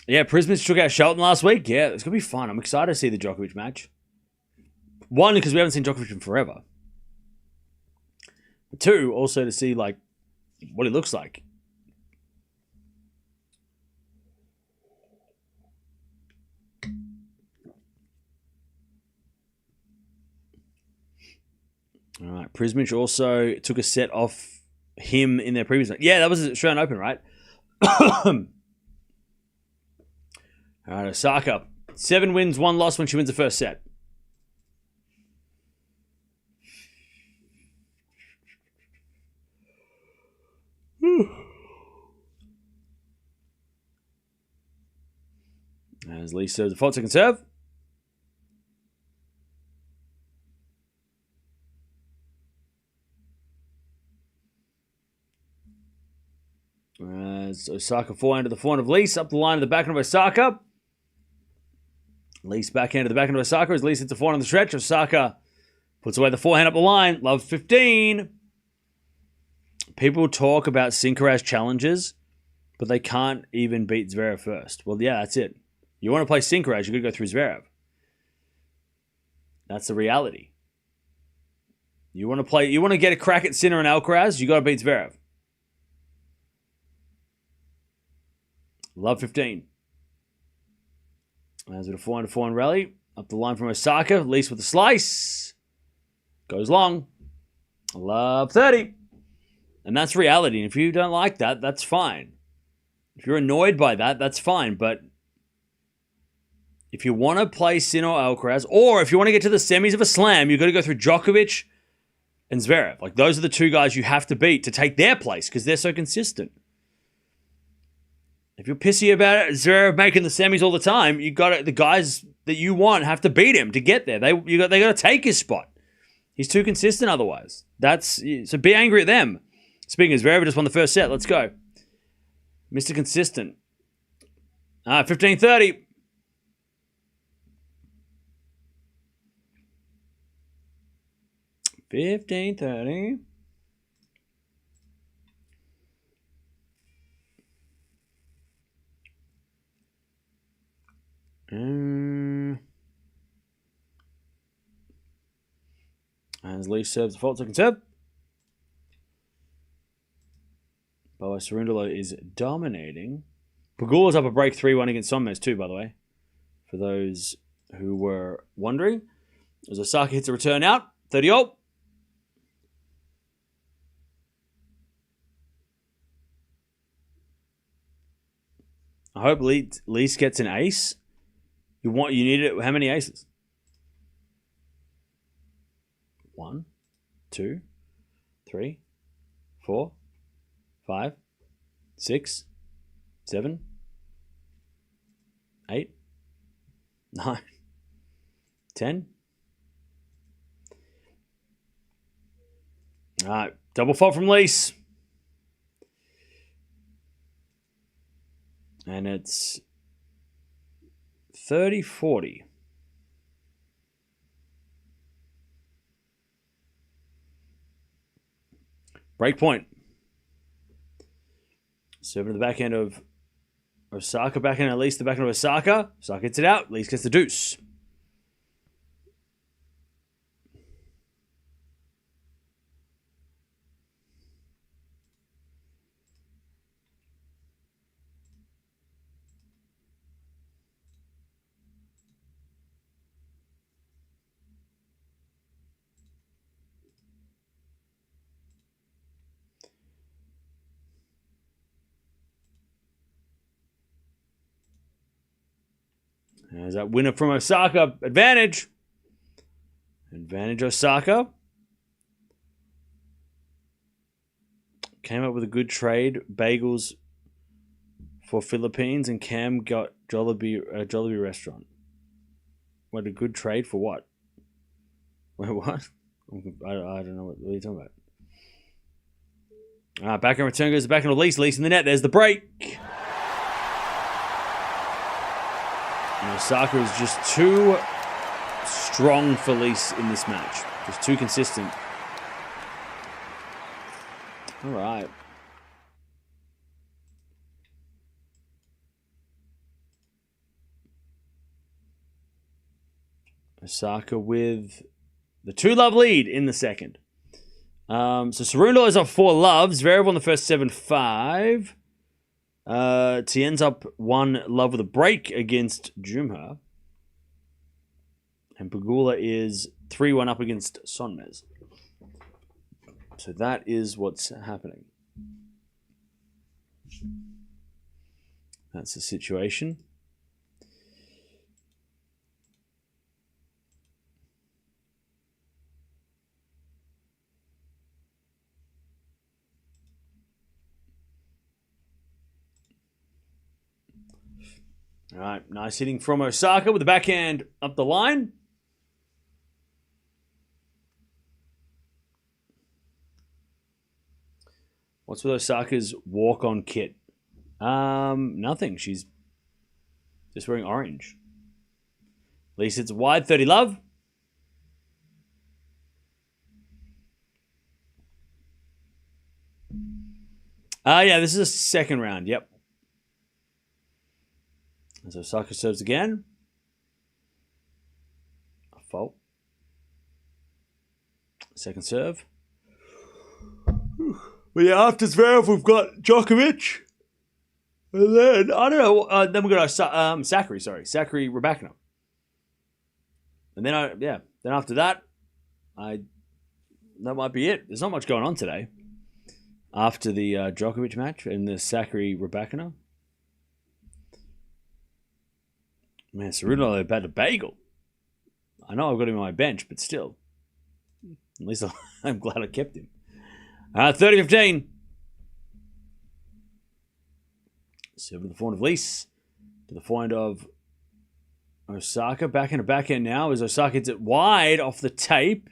Yeah, Prismic took out Shelton last week. Yeah, it's going to be fun. I'm excited to see the Djokovic match. One, because we haven't seen Djokovic in forever. But two, also to see, like, what he looks like. All right, Prismic also took a set off him in their previous match. Yeah, that was Australian Open, right? All right, Osaka. 7 wins, 1 loss when she wins the first set. As Lys serves the fault second serve. As Osaka forehand to the forehand of Lys. Up the line of the backhand of Osaka. Lys backhand to the backhand of Osaka as Lys hits the forehand on the stretch. Osaka puts away the forehand up the line. Love 15. People talk about Sinker challenges, but they can't even beat Zverev first. Well, yeah, that's it. You want to play Sinker, you got to go through Zverev. That's the reality. You want to get a crack at Sinner and Alcaraz, you got to beat Zverev. Love 15. As with a forehand rally. Up the line from Osaka. Lys with a slice. Goes long. Love 30. And that's reality. And if you don't like that, that's fine. If you're annoyed by that, that's fine. But if you want to play Sinner or Alcaraz, or if you want to get to the semis of a slam, you've got to go through Djokovic and Zverev. Like, those are the two guys you have to beat to take their place because they're so consistent. If you're pissy about it, Zverev making the semis all the time, the guys that you want have to beat him to get there. They got to take his spot. He's too consistent otherwise. So be angry at them. Speaking of Zverev, just won the first set. Let's go. Mr. Consistent. 15-30. As Lys serves the fault second serve. Boa Cerundolo is dominating. Pegula's up a break 3-1 against Sommes too, by the way. For those who were wondering. As Osaka hits a return out. 30-all. I hope Lys gets an ace. You need it. How many aces? 1, 2, 3, 4, 5, 6, 7, 8, 9, 10. All right, double fault from Lys. And it's 30-40. Break point. Serving to the backhand of Osaka. Backhand at Lys, the backhand of Osaka. Osaka gets it out. Lys gets the deuce. There's that winner from Osaka. Advantage. Advantage Osaka. Came up with a good trade. Bagels for Philippines, and Cam got Jollibee restaurant. What a good trade for what? Wait, what? I don't know what are you talking about. Back in return goes back in Lys. Lys in the net. There's the break. And Osaka is just too strong for Lys in this match. Just too consistent. All right. Osaka with the 2-love lead in the second. So Cerundolo is up 4 loves. Zverev on the first 7-5. Tien's up 1 love with a break against Jumha. And Pegula is 3-1 up against Sonmez. So that is what's happening. That's the situation. All right, nice hitting from Osaka with the backhand up the line. What's with Osaka's walk-on kit? Nothing. She's just wearing orange. At least it's wide, 30 love. Yeah, this is a second round. Yep. As Osaka serves again. A fault. Second serve. But yeah, after Zverev, we've got Djokovic. And then, I don't know, then we've got Sakkari, Sakkari Raducanu. And then, then after that, that might be it. There's not much going on today. After the Djokovic match and the Sakkari Raducanu. Man, Cerundolo about a bagel. I know I've got him on my bench, but still. At least I'm glad I kept him. 30-15. Serve to the forehand of Lys. To the forehand of Osaka. Backhand now as Osaka hits it wide off the tape.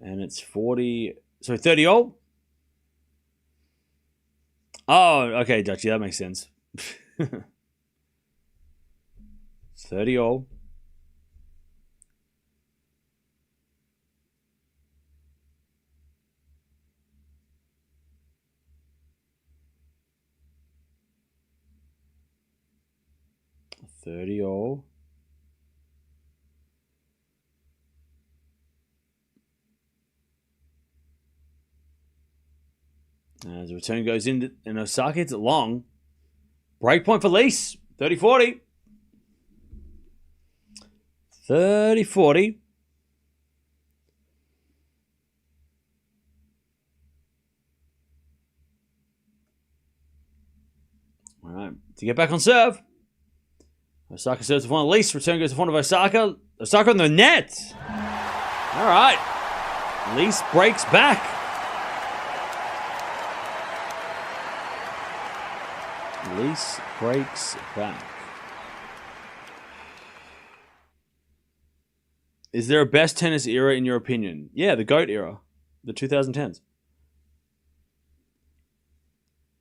And it's 30 all. Oh, okay, Dutchy, that makes sense. 30 all. As the return goes in, and Osaka hits it long. Break point for Lys. 30-40. 30-40. All right. To get back on serve. Osaka serves to one of Lys. Return goes to one of Osaka. Osaka on the net. All right. Lys breaks back. Lys breaks back. Is there a best tennis era in your opinion? Yeah, the GOAT era. The 2010s.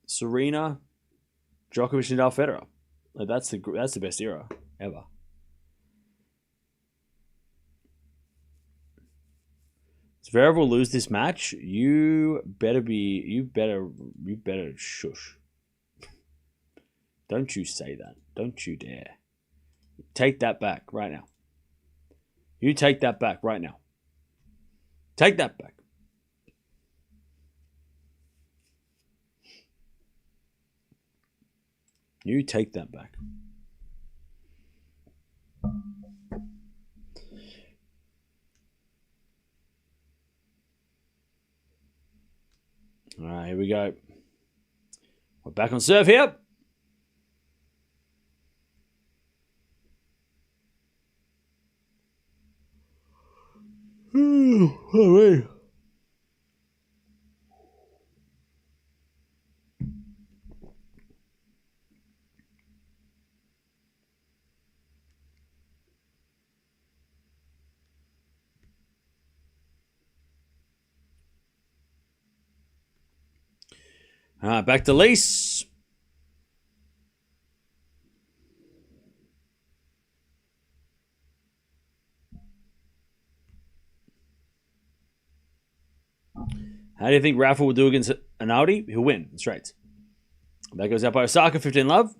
Serena, Djokovic, Nadal, Federer. Like that's the best era ever. Zverev will lose this match. You better shush. Don't you say that. Don't you dare. Take that back right now. You take that back right now. Take that back. You take that back. All right, here we go. We're back on serve here. Oh, wait. Back to Lys. How do you think Rafa will do against Anaudi? He'll win in straights. That goes out by Osaka, 15 love.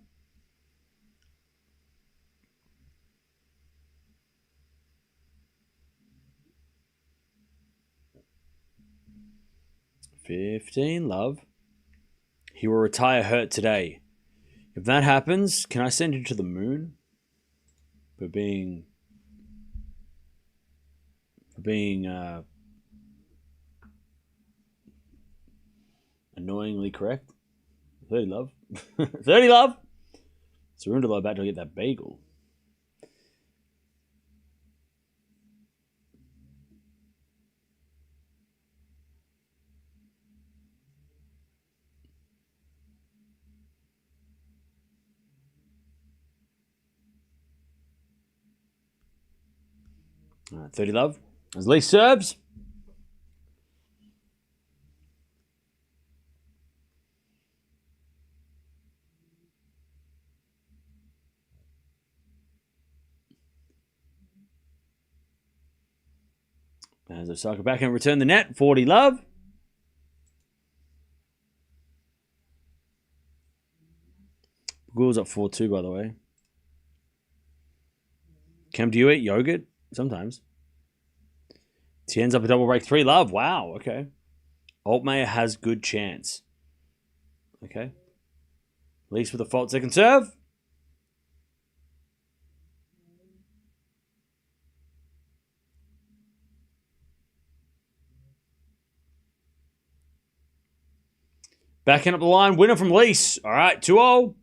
He will retire hurt today. If that happens, can I send you to the moon? For being annoyingly correct. 30 love. 30 love. Surrender about to get that bagel. All right, 30 love. As Lys serves. As Osaka back and return the net. 40 love. Google's up 4-2, by the way. Cam, do you eat yogurt? Sometimes. Tien's up a double break. 3 love. Wow, okay. Altmaier has good chance. Okay. Lys with a fault second serve. Backing up the line. Winner from Lys. All right, 2-0.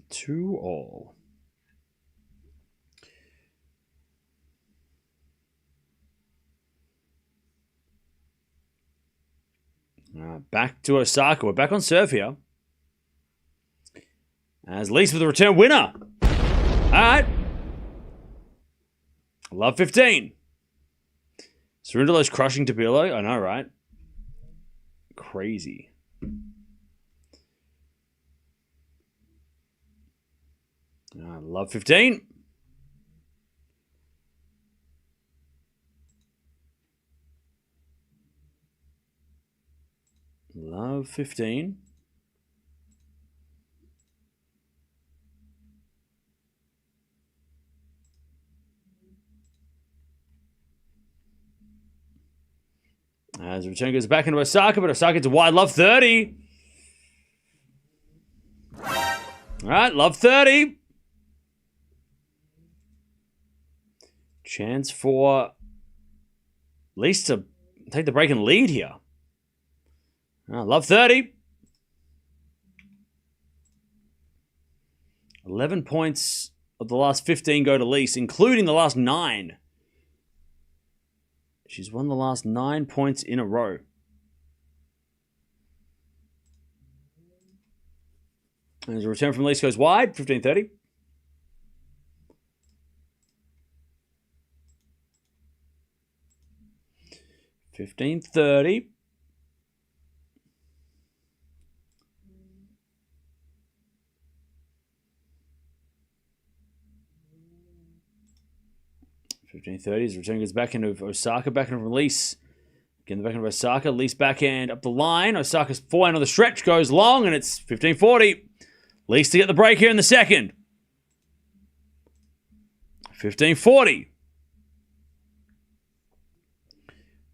2-all. Back to Osaka. We're back on serve here. As Lys with the return winner. All right. Love 15. Cerundolo's crushing Tabilo. I know, right? Crazy. Love 15. Love 15. As the return goes back into Osaka, but Osaka to wide. Love 30. All right, love 30. Chance for Lys to take the break and lead here. Love 30. 11 points of the last 15 go to Lys, including the last 9. She's won the last 9 points in a row. And as a return from Lys goes wide, 15-30. $15.30. $15.30. Return goes back into Osaka, back into Lys. Again, the back into Osaka. Lys backhand up the line. Osaka's forehand on the stretch goes long, and it's 15-40. Lys to get the break here in the second. 15-40.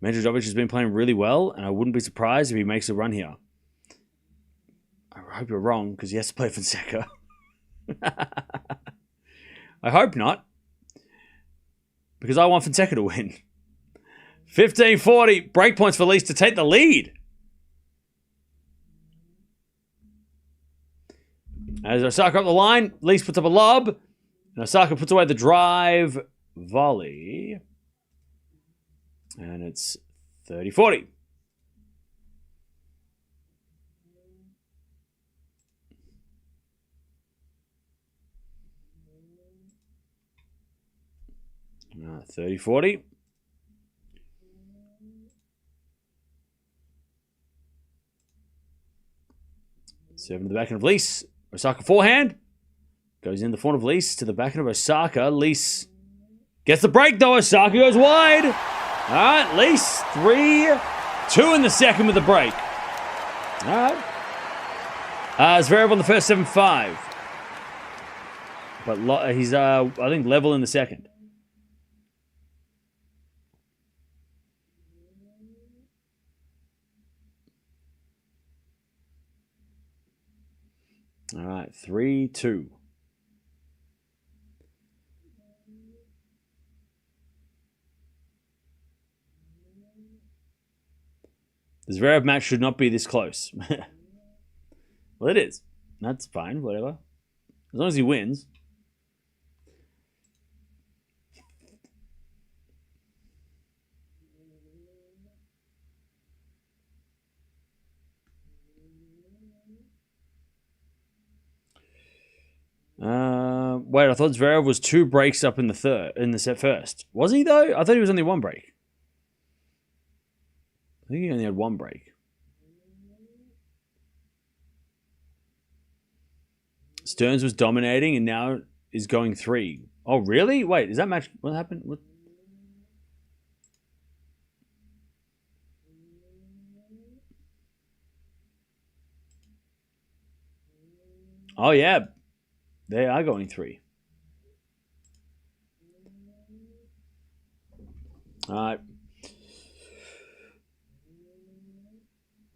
Mirra Andreeva has been playing really well, and I wouldn't be surprised if he makes a run here. I hope you're wrong, because he has to play Fonseca. I hope not, because I want Fonseca to win. 15-40. Break points for Lys to take the lead. As Osaka up the line, Lys puts up a lob. And Osaka puts away the drive volley. And it's 30-40. Uh, 30-40. Serving to the backhand of Lys. Osaka forehand. Goes in the forehand of Lys to the backhand of Osaka. Lys gets the break though. Osaka goes wide. All right, Lys 3-2 in the second with the break. All right. Zverev on the first 7-5. But he's, I think, level in the second. All right, 3-2. The Zverev match should not be this close. Well, it is. That's fine, whatever. As long as he wins. Wait, I thought Zverev was 2 breaks up in the set first. Was he though? I thought he was only 1 break. I think he only had 1 break. Stearns was dominating and now is going 3. Oh, really? Wait, is that match? What happened? What? Oh, yeah. They are going 3. All right.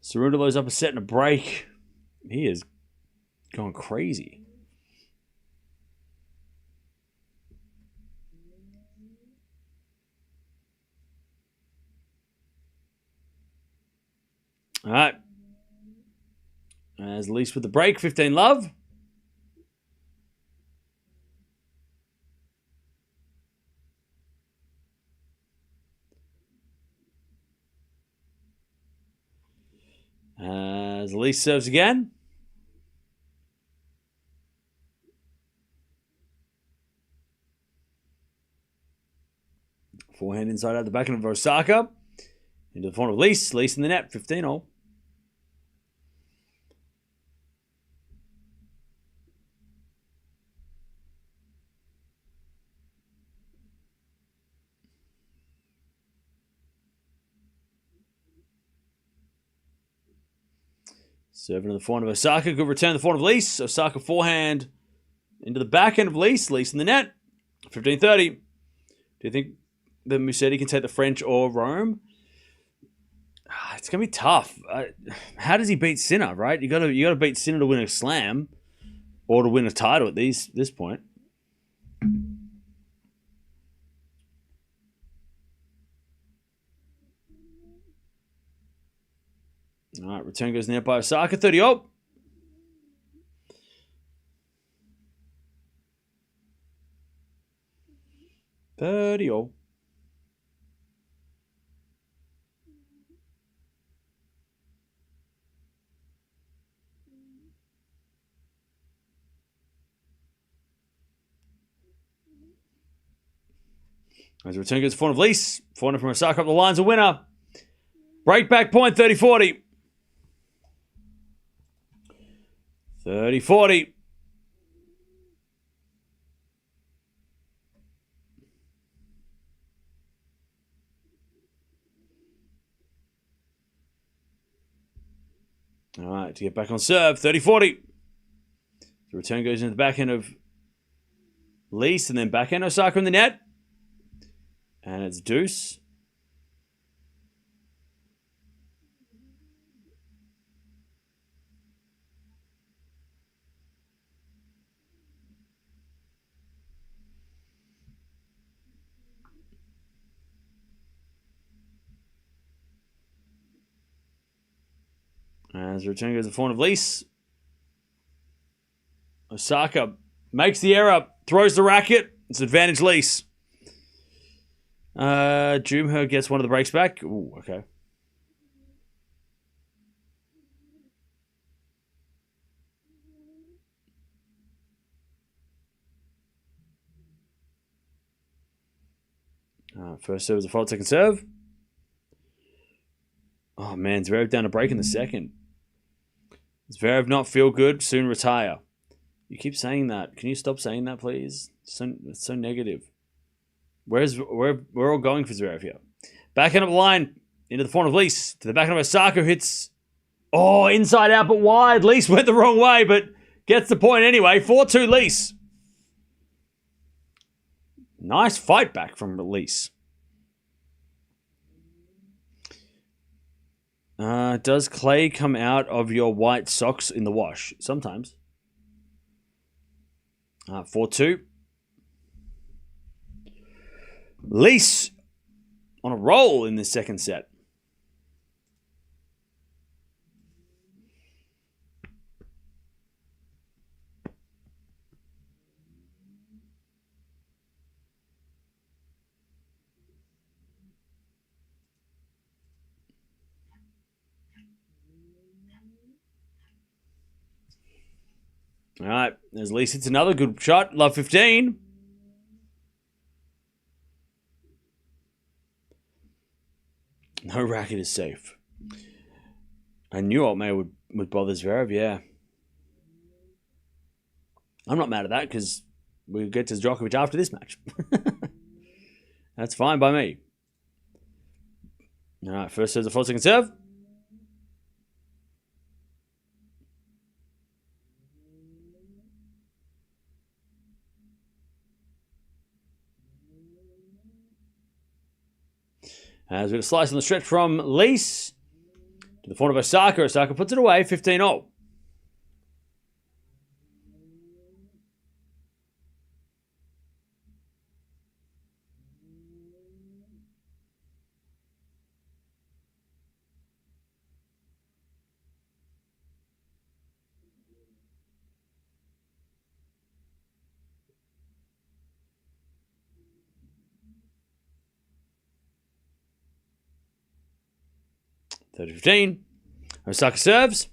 Cerundolo's up a set and a break. He is going crazy. All right. As Lys with the break, 15 love. As Lys serves again. Forehand inside out the backhand of Osaka. Into the forehand of Lys. Lys in the net, 15-all. Serving to the forehand of Osaka. Good return to the forehand of Lys. Osaka forehand into the backhand of Lys. Lys in the net. 15-30. Do you think that Musetti can take the French or Rome? It's going to be tough. How does he beat Sinner, right? You got to beat Sinner to win a slam or to win a title at this point. All right, return goes in the net by Osaka, 30-all. As the return goes to forehand of Lys. Forehand from Osaka up the line's a winner. Break back point, 30-40. 30-40. All right, to get back on serve, 30-40. The return goes into the backhand of Lys and then backhand Osaka in the net. And it's deuce. As return goes the form of Lys. Osaka makes the error, throws the racket. It's advantage Lys. Jumher gets one of the breaks back. Ooh, okay. First serve is a fault, second serve. Oh man, Zverev down a break in the second. Zverev not feel good, soon retire. You keep saying that. Can you stop saying that, please? It's so negative. We're all going for Zverev here. Backhand up the line into the form of Lys. To the backhand of Osaka, hits. Oh, inside out but wide. Lys went the wrong way, but gets the point anyway. 4-2 Lys. Nice fight back from Lys. Does clay come out of your white socks in the wash? Sometimes. 4-2. Lys on a roll in this second set. All right, there's Lys. It's another good shot. Love 15. No racket is safe. I knew Altmaier would bother Zverev, yeah. I'm not mad at that because we'll get to Djokovic after this match. That's fine by me. All right, first serve, a full second serve. As we get a slice on the stretch from Lys to the forehand of Osaka. Osaka puts it away, 15-0. Thirty 15. Osaka serves.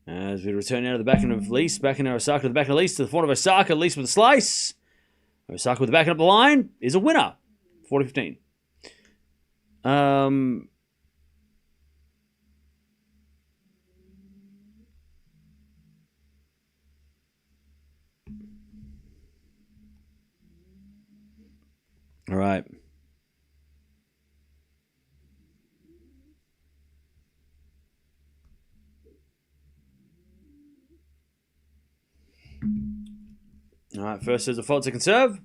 As we return out of the backhand of Lys, backhand of Osaka to the backhand of Lys, to the forehand of Osaka, Lys with a slice. Osaka with the backhand up the line is a winner. 40-15. All right. All right, first there's a fault, second serve.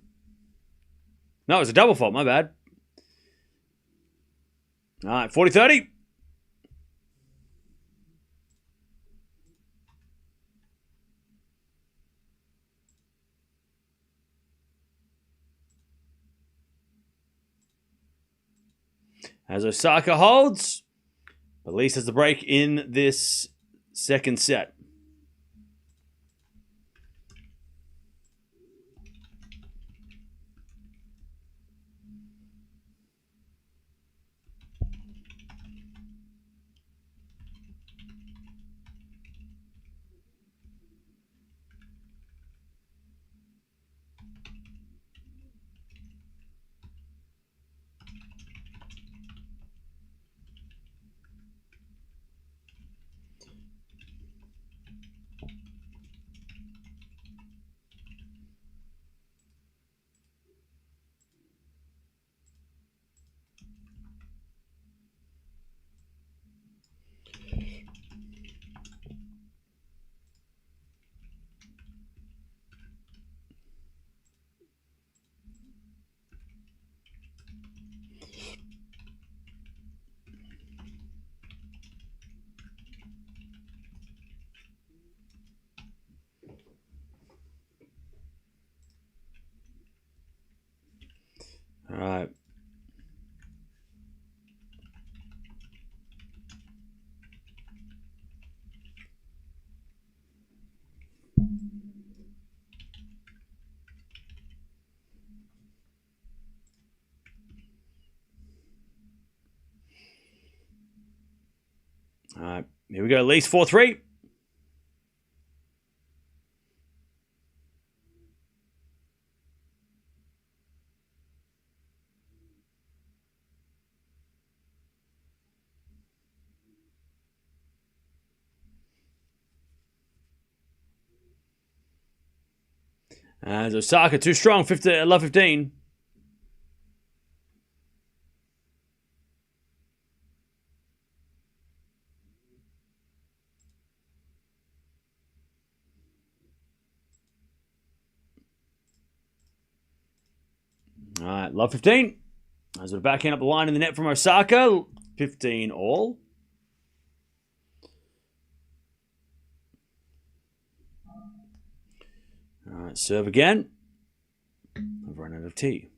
No, it was a double fault, my bad. All right, 40-30. As Osaka holds, but Lys has the break in this second set. All right. All right. Here we go. Lys 4-3. As Osaka, too strong, love 15. All right, love 15. As we're backing up the line in the net from Osaka, 15 all. All right, serve again. I've run out of tea.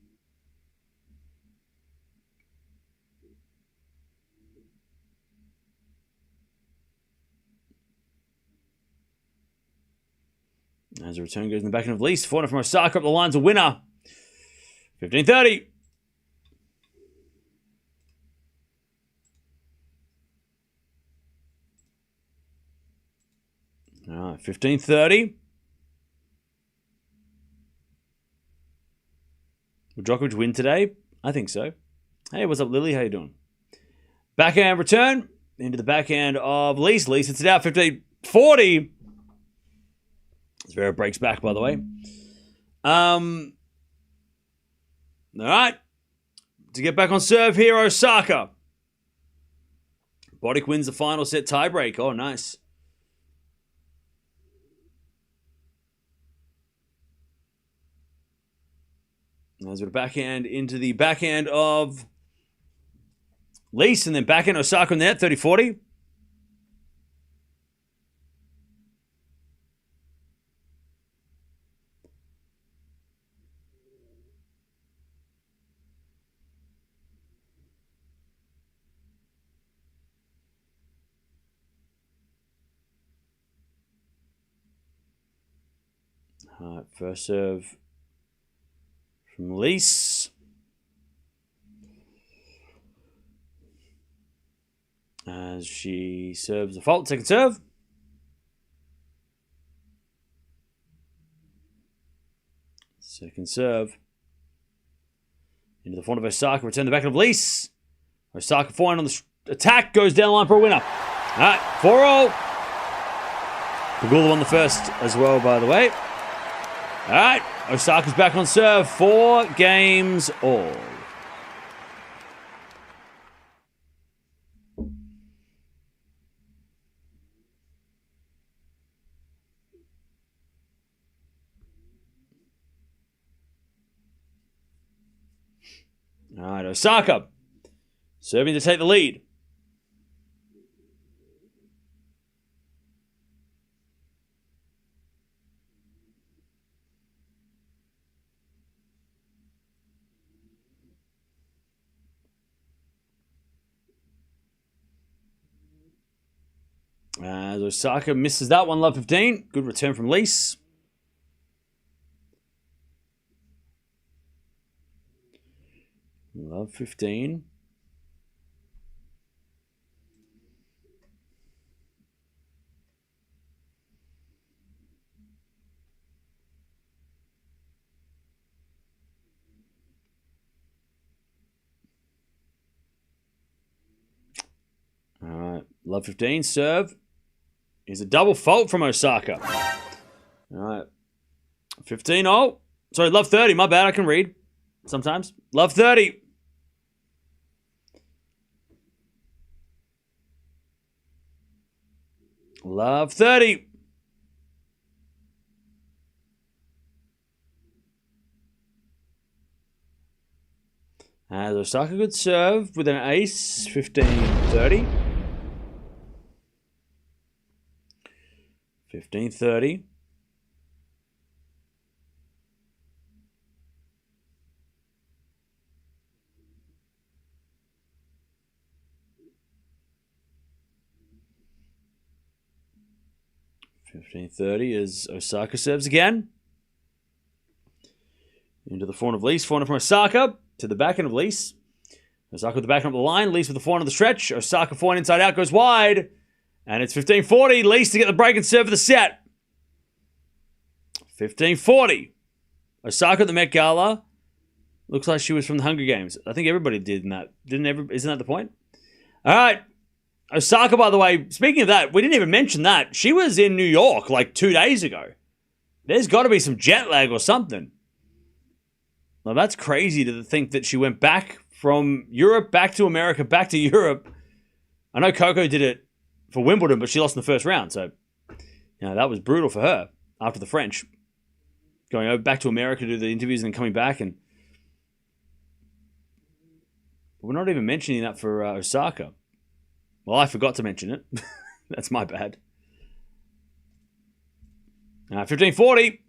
As a return goes in the backhand of Lys. Forehand from Osaka up the line's a winner. 15-30. All right, 15-30. Will Djokovic win today? I think so. Hey, what's up, Lily? How you doing? Backhand return into the backhand of Lys. Lys hits it out, 15-40. Zverev breaks back, by the way. All right. To get back on serve here, Osaka. Botic wins the final set tiebreak. Oh, nice. As a backhand into the backhand of Lys, and then backhand Osaka in there, 30-40. All right, first serve from Lys. As she serves a fault, second serve. Second serve. Into the front of Osaka, return the back of Lys. Osaka forehand on the attack, goes down the line for a winner. All right, 4-all. Pegula won the first as well, by the way. All right, Osaka's back on serve. 4 games all. All right, Osaka serving to take the lead. As Osaka misses that one, love 15. Good return from Lys. Love 15. All right, love 15. Serve is a double fault from Osaka. All right, 15-0. Sorry, love 30. My bad, I can read sometimes. Love 30. Love 30. As Osaka could serve with an ace, 15-30. 15-30. 15:30 as Osaka serves again. Into the forehand of Lys. Forehand from Osaka to the backhand of Lys. Osaka with the backhand up the line. Lys with the forehand on the stretch. Osaka forehand inside out goes wide. And it's 15:40. Lys to get the break and serve for the set. 15:40. Osaka at the Met Gala. Looks like she was from the Hunger Games. I think everybody did in that. Isn't that the point? All right. Osaka, by the way, speaking of that, we didn't even mention that. She was in New York like 2 days ago. There's got to be some jet lag or something. Well, that's crazy to think that she went back from Europe, back to America, back to Europe. I know Coco did it for Wimbledon, but she lost in the first round. So, that was brutal for her after the French. Going over back to America to do the interviews and then coming back. And we're not even mentioning that for Osaka. Well, I forgot to mention it. That's my bad. 15:40.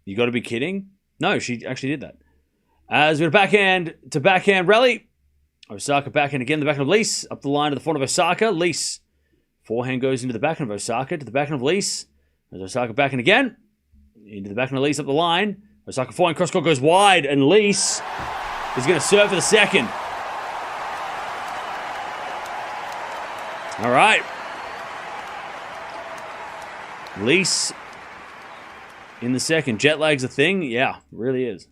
You got to be kidding. No, she actually did that. As we backhand to backhand rally. Osaka backhand again. The backhand of Lys. Up the line to the forehand of Osaka. Lys. Forehand goes into the backhand of Osaka. To the backhand of Lys. As Osaka backhand again. Into the backhand of Lys up the line. Osaka forehand cross court goes wide. And Lys is going to serve for the second. All right. Lys in the second. Jet lag's a thing? Yeah, it really is.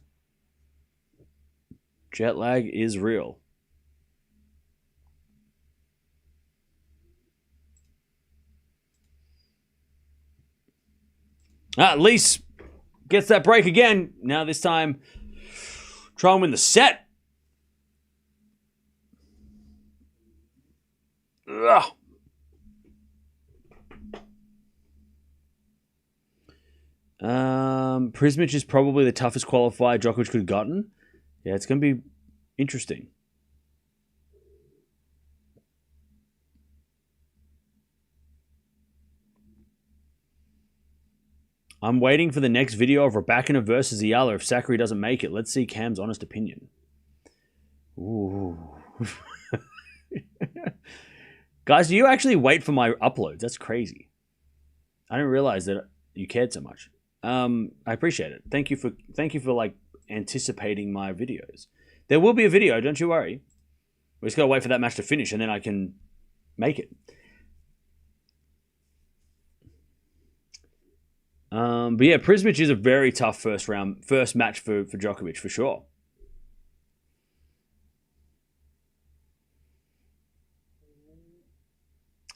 Jet lag is real. Lys gets that break again. Now this time, try and win the set. Ugh. Prismic is probably the toughest qualifier Djokovic could have gotten. Yeah, it's going to be interesting. I'm waiting for the next video of Raducanu versus Eala if Sakkari doesn't make it. Let's see Cam's honest opinion. Ooh. Guys, do you actually wait for my uploads? That's crazy. I didn't realize that you cared so much. I appreciate it. Thank you for like anticipating my videos. There will be a video, don't you worry. We just gotta wait for that match to finish and then I can make it. But yeah, Prismic is a very tough first match for Djokovic for sure.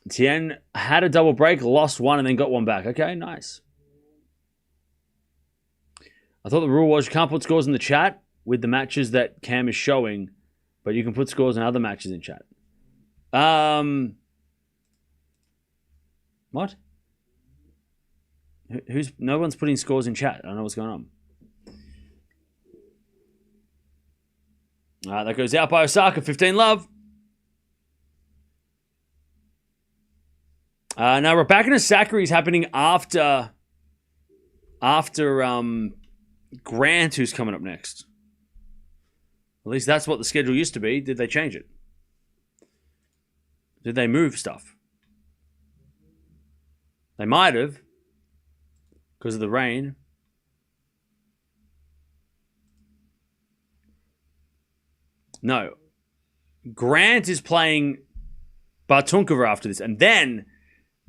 Tien had a double break, lost one, and then got one back. Okay, nice. I thought the rule was you can't put scores in the chat with the matches that Cam is showing, but you can put scores in other matches in chat. What? No one's putting scores in chat. I don't know what's going on. That goes out by Osaka. 15-love. Now, Raducanu Sakkari is happening after Grant, who's coming up next. At least that's what the schedule used to be. Did they change it? Did they move stuff? They might have. Because of the rain. No. Grant is playing Bartunkova after this. And then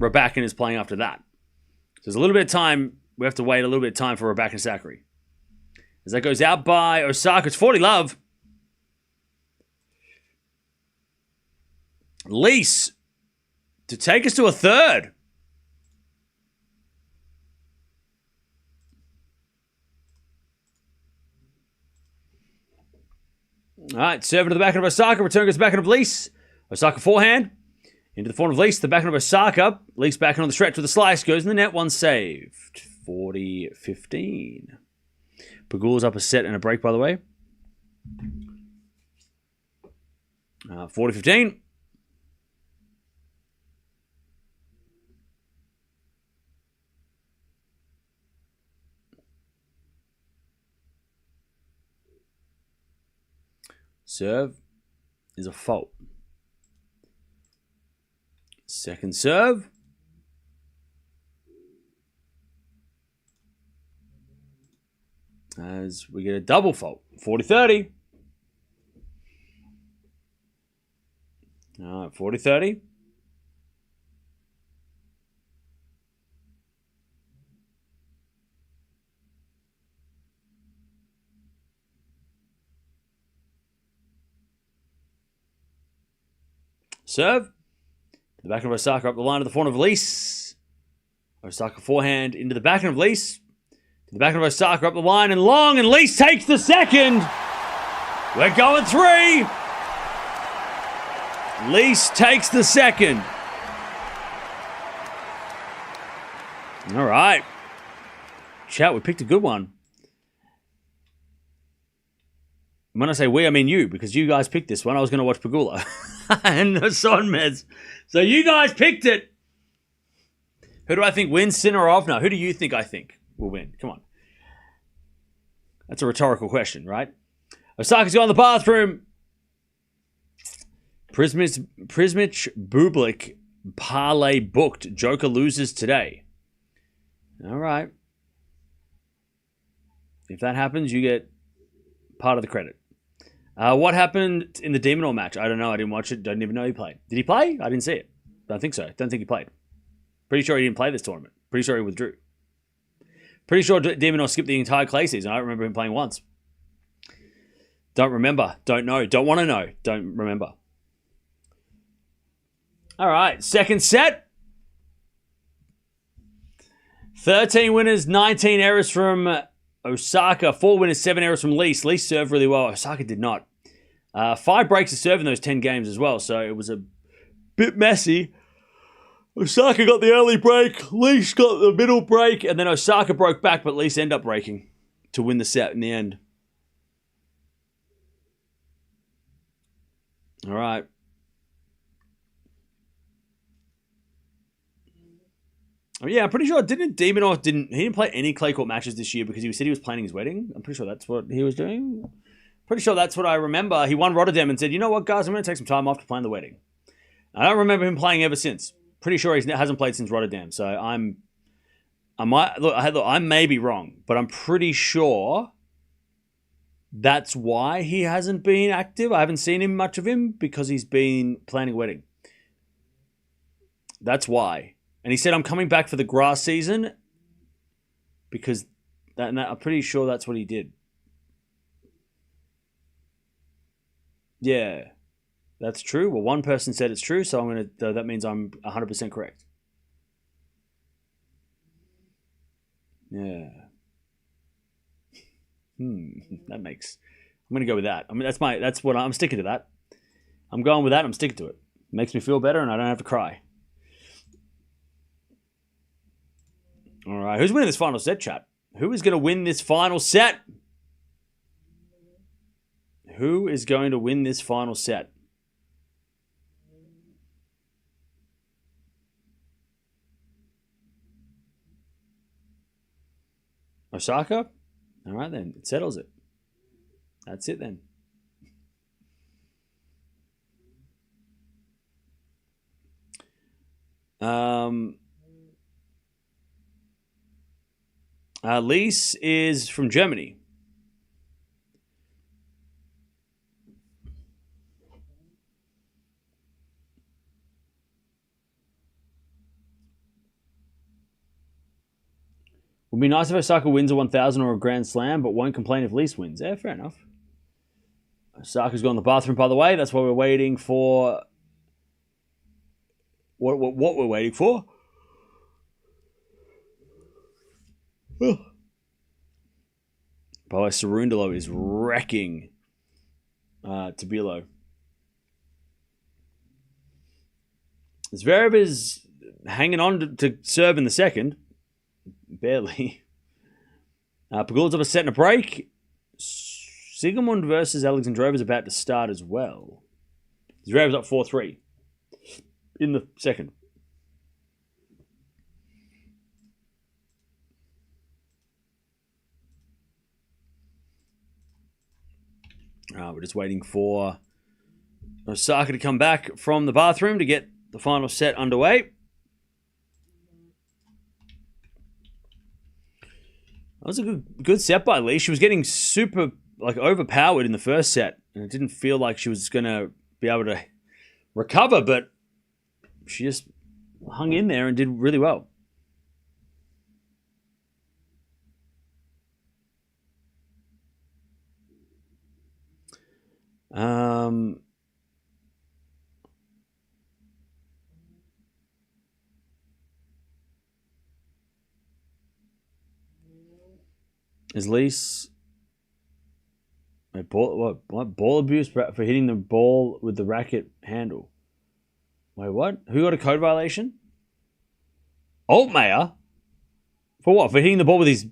Raducanu is playing after that. So there's a little bit of time. We have to wait a little bit of time for Raducanu Sakkari. As that goes out by Osaka. It's 40-love. Lys to take us to a third. All right, serve to the backhand of Osaka. Return goes backhand of Lys. Osaka forehand. Into the forehand of Lys. The backhand of Osaka. Lys backhand on the stretch with a slice. Goes in the net. One saved. 40-15. Pegula's up a set and a break, by the way. 40-15. Serve is a fault. Second serve. as we get a double fault. 40-30. All right, 40-30. Serve. To the back of Osaka, up the line to the front of Lys. Osaka forehand into the back of Lys. To the back of Osaka, up the line and long, and Lys takes the second. We're going 3. Lys takes the second. All right. Chat, we picked a good one. When I say we, I mean you, because you guys picked this one. I was going to watch Pegula and Son Meds. So you guys picked it. Who do I think wins, Sinner or Ovna? Who do you think I think will win? Come on. That's a rhetorical question, right? Osaka's going to the bathroom. Prismic Bublik parlay booked. Joker loses today. All right. If that happens, you get part of the credit. What happened in the Demonor match? I don't know. I didn't watch it. Don't even know he played. Did he play? I didn't see it. Don't think so. Don't think he played. Pretty sure he didn't play this tournament. Pretty sure he withdrew. Pretty sure Demonor skipped the entire clay season. I don't remember him playing once. Don't remember. Don't know. Don't want to know. Don't remember. All right. Second set. 13 winners, 19 errors from Osaka. 4 winners, 7 errors from Lys. Lys served really well. Osaka did not. 5 breaks of serve in those 10 games as well, so it was a bit messy. Osaka got the early break, Lys got the middle break, and then Osaka broke back, but Lys ended up breaking to win the set in the end. All right. Oh, yeah, I'm pretty sure Demonor didn't play any clay court matches this year because he said he was planning his wedding. I'm pretty sure that's what he was doing. Pretty sure that's what I remember. He won Rotterdam and said, you know what, guys, I'm going to take some time off to plan the wedding. I don't remember him playing ever since. Pretty sure he hasn't played since Rotterdam. So I may be wrong, but I'm pretty sure that's why he hasn't been active. I haven't seen him much of him because he's been planning a wedding. That's why. And he said, I'm coming back for the grass season because I'm pretty sure that's what he did. Yeah, that's true. Well, one person said it's true, so that means I'm 100% correct. Yeah. That makes... I'm going to go with that. I mean, that's what I'm sticking to that. I'm going with that. I'm sticking to it. Makes me feel better and I don't have to cry. All right, who's winning this final set, chat? Who is going to win this final set? Who is going to win this final set? Osaka? All right, then. It settles it. That's it, then. Lys is from Germany. Would be nice if Osaka wins a 1,000 or a Grand Slam, but won't complain if Lys wins. Yeah, fair enough. Osaka's gone to the bathroom, by the way. That's why we're waiting for... What we're waiting for? By the way, Cerundolo is wrecking Tabilo. Zverev is hanging on to serve in the second. Barely. Pegula's up a set and a break. Sigamund versus Alexandra Eala is about to start as well. Zverev's up 4-3 in the second. We're just waiting for Osaka to come back from the bathroom to get the final set underway. That was a good set by Lys. She was getting super overpowered in the first set, and it didn't feel like she was going to be able to recover, but she just hung in there and did really well. Is Lys ball abuse for hitting the ball with the racket handle? Wait, what? Who got a code violation? Altmaier? For what? For hitting the ball with his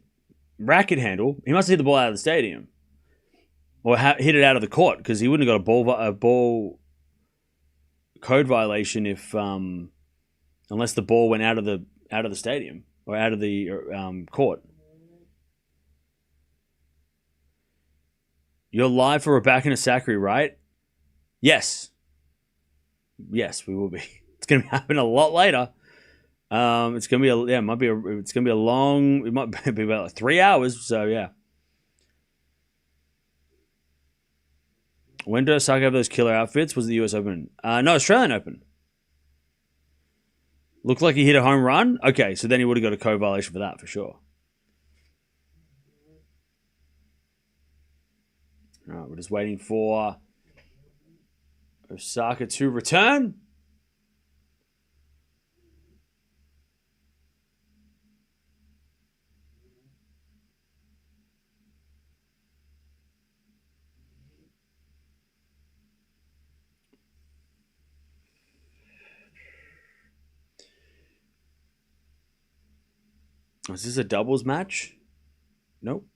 racket handle? He must have hit the ball out of the stadium. Or hit it out of the court, because he wouldn't have got a ball code violation if unless the ball went out of the stadium or out of the court. You're live for Raducanu and Sakari, right? Yes. Yes, we will be. It's going to be happening a lot later. It's going to be it's going to be a long. It might be about 3 hours. So yeah. When did Osaka have those killer outfits? Was it the US Open? No, Australian Open. Looked like he hit a home run. Okay, so then he would have got a code violation for that for sure. All right, we're just waiting for Osaka to return. Is this a doubles match? Nope.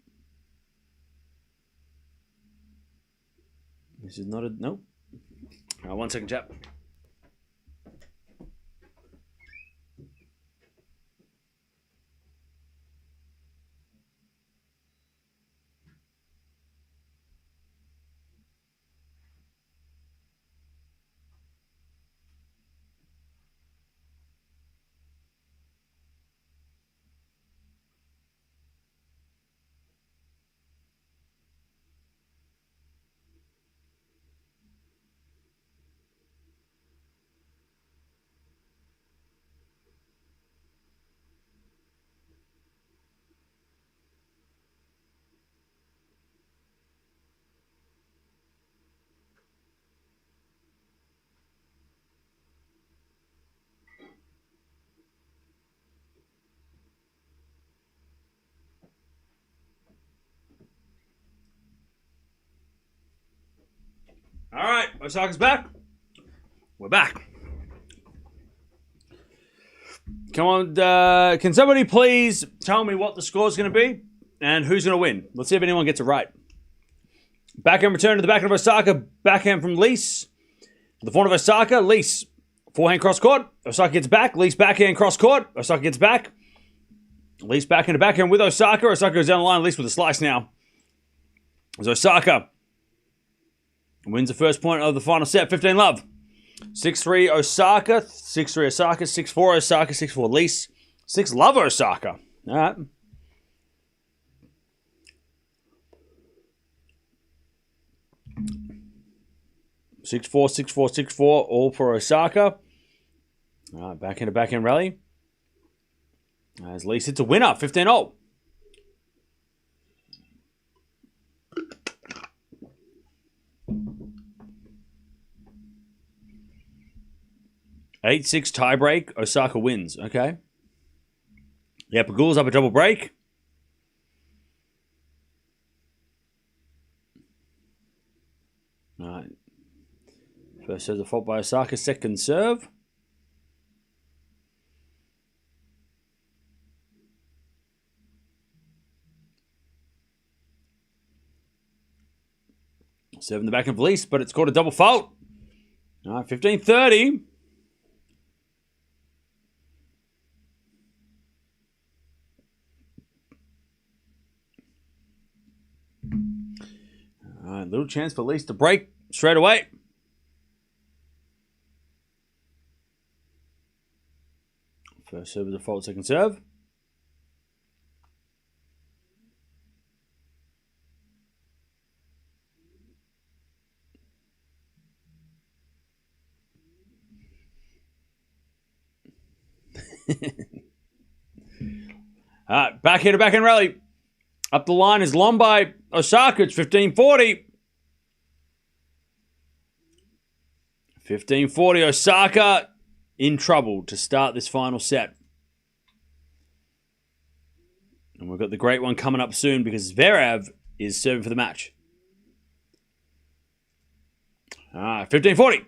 This is not a... Nope. All right, 1 second, chap. All right, Osaka's back. We're back. Come on, can somebody please tell me what the score's going to be and who's going to win? Let's see if anyone gets it right. Backhand return to the backhand of Osaka. Backhand from Lys. The forehand of Osaka. Lys. Forehand cross court. Osaka gets back. Lys backhand cross court. Osaka gets back. Lys backhand to backhand with Osaka. Osaka goes down the line. Lys with a slice now. As Osaka wins the first point of the final set. 15-love. 6-3 Osaka. 6-3 Osaka. 6-4 Osaka. 6-4 Lys. 6-love Osaka. All right. Six four, 6-4, 6-4, all for Osaka. All right, backhand rally. As Lys hits a winner, 15-0. Eight six tiebreak. Osaka wins. Okay. Yeah, Pagula's up a double break. All right. First serve's a fault by Osaka. Second serve. Serve in the back of Lys, but it's called a double fault. All right, 15-30. All right, little chance for Lys to break straight away. First serve is a fault, second serve. All right, backhand rally. Up the line is long by Osaka. It's 15-40. 15-40. Osaka in trouble to start this final set. And we've got the great one coming up soon because Zverev is serving for the match. All right, 15-40.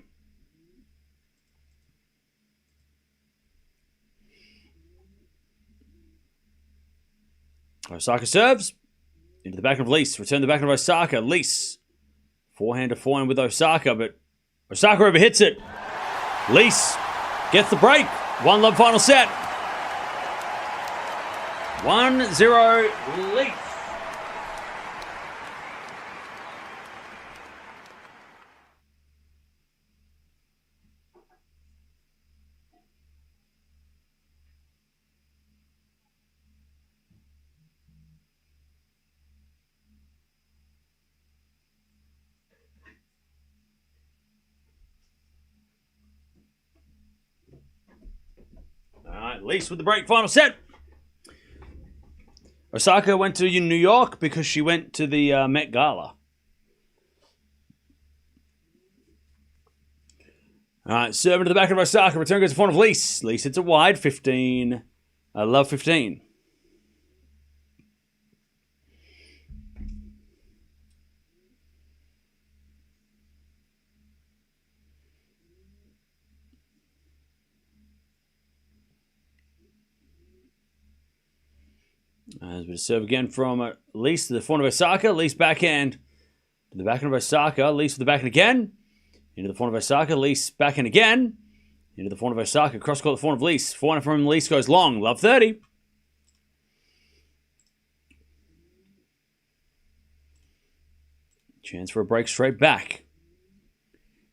Osaka serves. Into the back of Lys. Return the back of Osaka. Lys. Forehand to forehand with Osaka, but Osaka overhits it. Lys gets the break. 1-love final set. 1-0 Lys. Lys with the break, final set. Osaka went to New York because she went to the Met Gala. All right, serving to the back of Osaka. Return goes to front of Lys. Lys hits it wide, 15. Love 15. As we serve again from Lys to the front of Osaka. Lys backhand to the backhand of Osaka. Lys with the backhand again. Into the front of Osaka. Lys backhand again. Into the front of Osaka. Cross court the front of Lys. Forehand from Lys goes long. Love 30. Chance for a break straight back.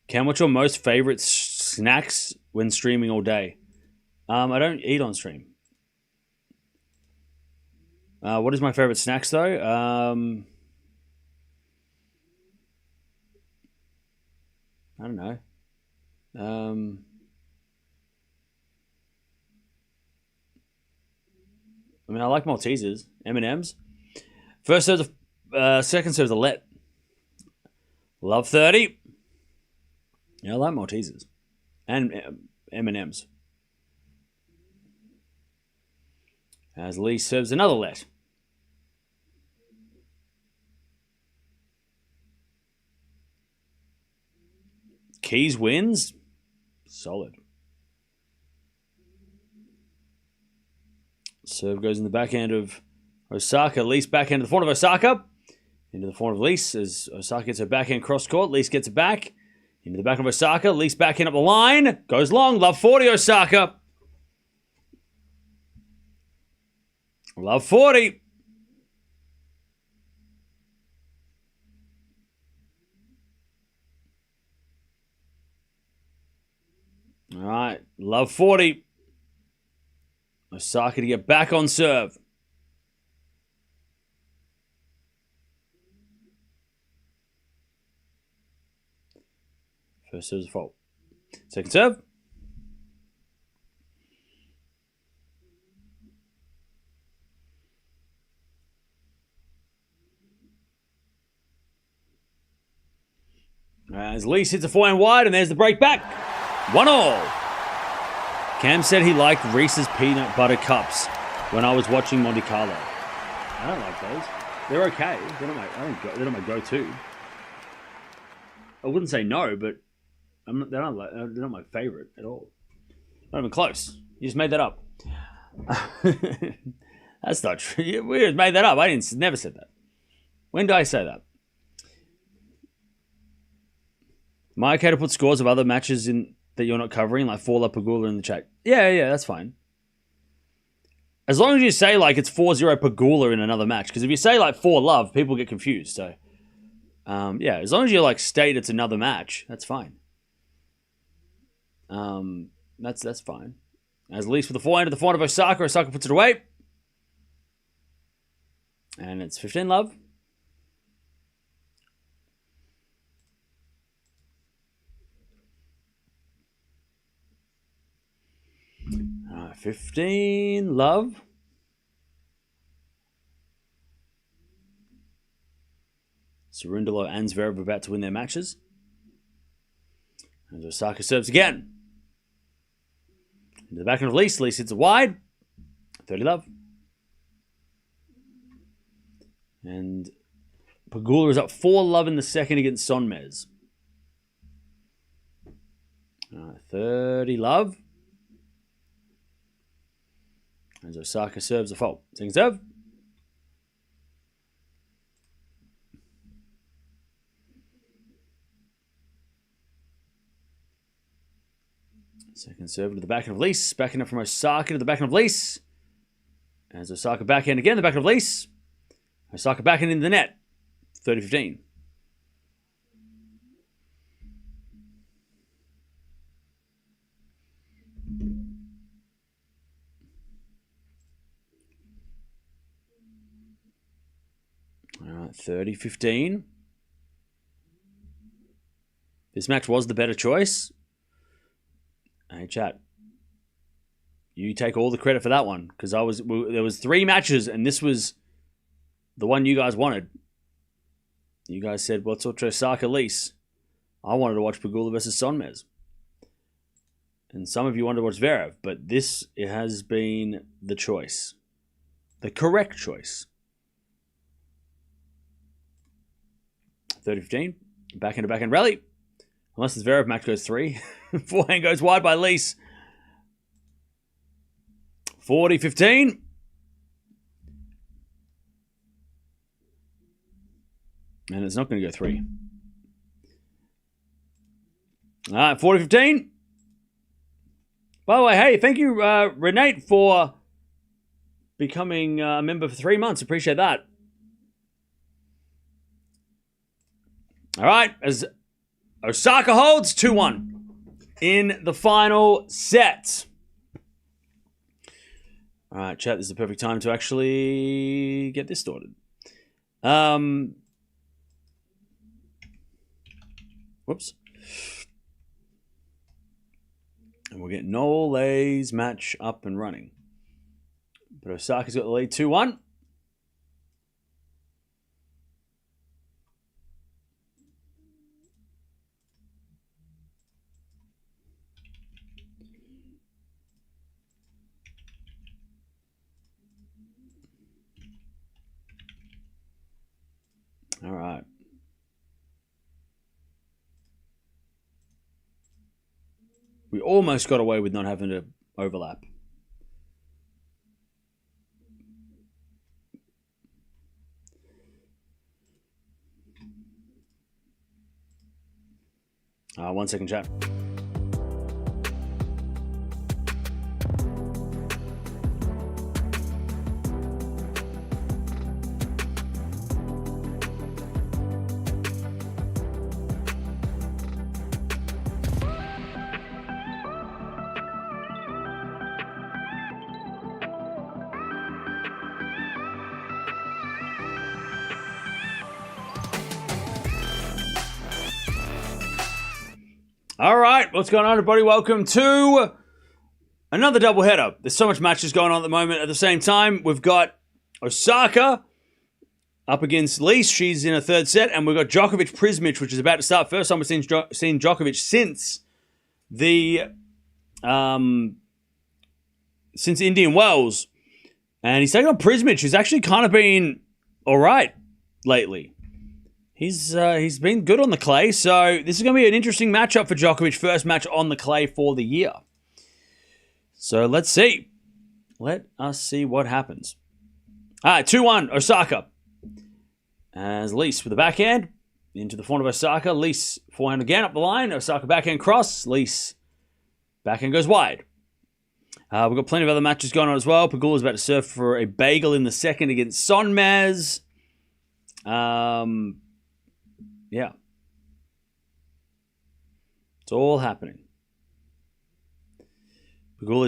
Cam, what's your most favorite snacks when streaming all day? I don't eat on stream. What is my favorite snacks though? I don't know. I mean, I like Maltesers, M&M's. First serve, second serve, the let. Love 30. Yeah, I like Maltesers and M&M's. As Lys serves another let. Keys wins. Solid. Serve goes in the backhand of Osaka. Lys backhand to the front of Osaka. Into the front of Lys as Osaka gets her backhand cross court. Lys gets it back. Into the back of Osaka. Lys backhand up the line. Goes long. Love 40 Osaka. Love 40. All right. Love 40. Osaka to get back on serve. First serve's a fault. Second serve. As Lys hits a forehand wide, and there's the break back. 1-all. Cam said he liked Reese's peanut butter cups when I was watching Monte Carlo. I don't like those. They're okay. They're not my go-to. I wouldn't say no, but they're not my favorite at all. Not even close. You just made that up. That's not true. We just made that up. I never said that. When did I say that? Am I okay to put scores of other matches in that you're not covering, like 4-love Pegula in the chat? Yeah, that's fine. As long as you say like it's 4-0 Pegula in another match, because if you say like 4-love, people get confused. So, yeah, as long as you like state it's another match, that's fine. That's fine. As Lys with the forehand to the front of Osaka. Osaka puts it away, and it's 15-love. 15, love. Cerundolo and Zverev are about to win their matches. And Osaka serves again. Into the backhand of Lys. Lys hits it wide. 30 love. And Pegula is up 4 love in the second against Sonmez. 30 love. And Osaka serves a fault. Second serve. Second serve to the backhand of Lys. Backhand from Osaka to the backhand of Lys. As Osaka backhand again, the backhand of Lys. Osaka backhand in the net. 30-15. All right, 30-15. This match was the better choice. Hey, chat. You take all the credit for that one because there was 3 matches and this was the one you guys wanted. You guys said, "What's Osaka Lys?" I wanted to watch Pegula versus Sonmez, and some of you wanted to watch Zverev. But it has been the choice, the correct choice. 30-15, backhand to backhand rally. Unless the Zverev match goes 3. Forehand goes wide by Lys. 40-15. And it's not going to go 3. All right, 40-15. By the way, hey, thank you, Renate, for becoming a member for 3 months. Appreciate that. All right, as Osaka holds 2-1 in the final set. All right, chat, this is the perfect time to actually get this sorted. Whoops. And we'll get Nole's match up and running. But Osaka's got the lead 2-1. All right. We almost got away with not having to overlap. One second, chat. All right, what's going on, everybody? Welcome to another doubleheader. There's so much matches going on at the moment. At the same time, we've got Osaka up against Lys. She's in a third set. And we've got Djokovic Prismic, which is about to start. First time we've seen Djokovic since since Indian Wells. And he's taking on Prismic, who's actually kind of been all right lately. He's been good on the clay, so this is going to be an interesting matchup for Djokovic. First match on the clay for the year. So let's see. Let us see what happens. All right, 2-1, Osaka. As Lys with the backhand. Into the front of Osaka. Lys forehand again up the line. Osaka backhand cross. Lys backhand goes wide. We've got plenty of other matches going on as well. Pegula's about to serve for a bagel in the second against Sonmez. Yeah. It's all happening. Pegula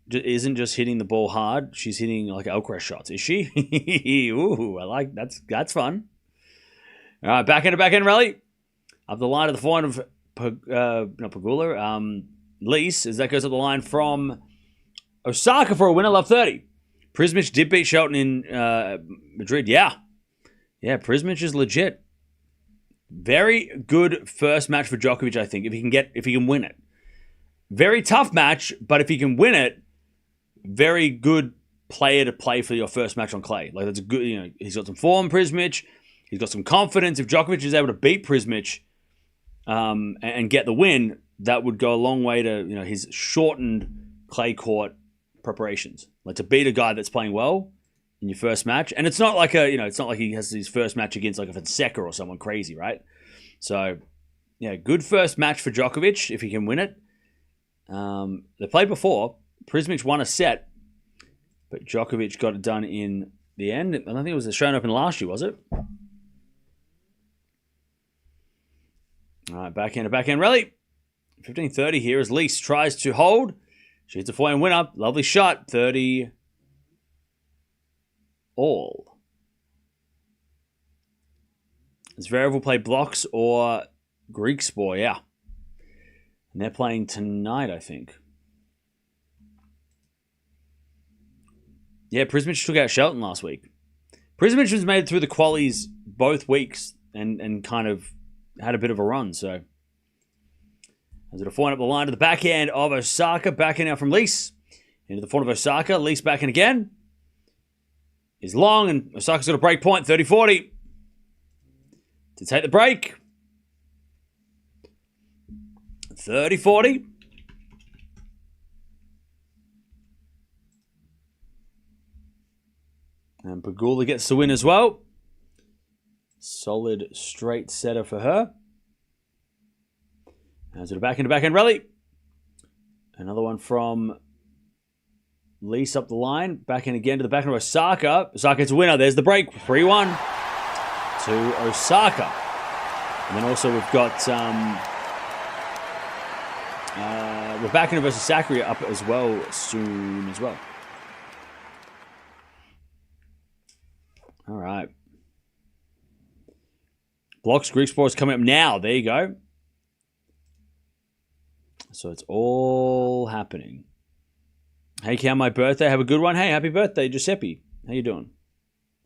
isn't just hitting the ball hard. She's hitting like Alcaraz shots. Is she? Ooh, I like that's fun. All right, backhand rally. Up the line of the forehand of Pegula. Lys, as that goes up the line from Osaka for a winner, love 30. Prismic did beat Shelton in Madrid. Yeah. Yeah, Prismic is legit. Very good first match for Djokovic, I think, if he can win it. Very tough match, but if he can win it, very good player to play for your first match on clay. Like, that's a good, he's got some form, Prismic. He's got some confidence. If Djokovic is able to beat Prismic and get the win, that would go a long way to, his shortened clay court preparations. Like, to beat a guy that's playing well in your first match. And it's not like it's not like he has his first match against like a Fonseca or someone crazy, right? So, yeah, good first match for Djokovic if he can win it. They played before. Prismic won a set, but Djokovic got it done in the end. I don't think it was the Australian Open last year, was it? All right, backhand rally. 15-30 here as Lys tries to hold. She hits a forehand winner. Lovely shot. 30 all. Zverev will play blocks or Greek Spore, yeah. And they're playing tonight, I think. Yeah, Prismic took out Shelton last week. Prismic has made it through the qualies both weeks and kind of had a bit of a run, so. As it a forehand up the line to the backhand of Osaka. Backhand now from Lys. Into the forehand of Osaka. Lys backhand again. Is long, and Osaka's got a break point. 30-40. To take the break. 30-40. And Pegula gets the win as well. Solid straight setter for her. As it a backhand rally. Another one from Lys up the line. Backhand again to the backhand of Osaka. Osaka gets a winner. There's the break. 3-1 to Osaka. And then also we've got Raducanu versus Sakkari up as well soon as well. All right. Blocks, Greek Sports coming up now. There you go. So it's all happening. Hey, Cam, my birthday. Have a good one. Hey, happy birthday, Giuseppe. How you doing?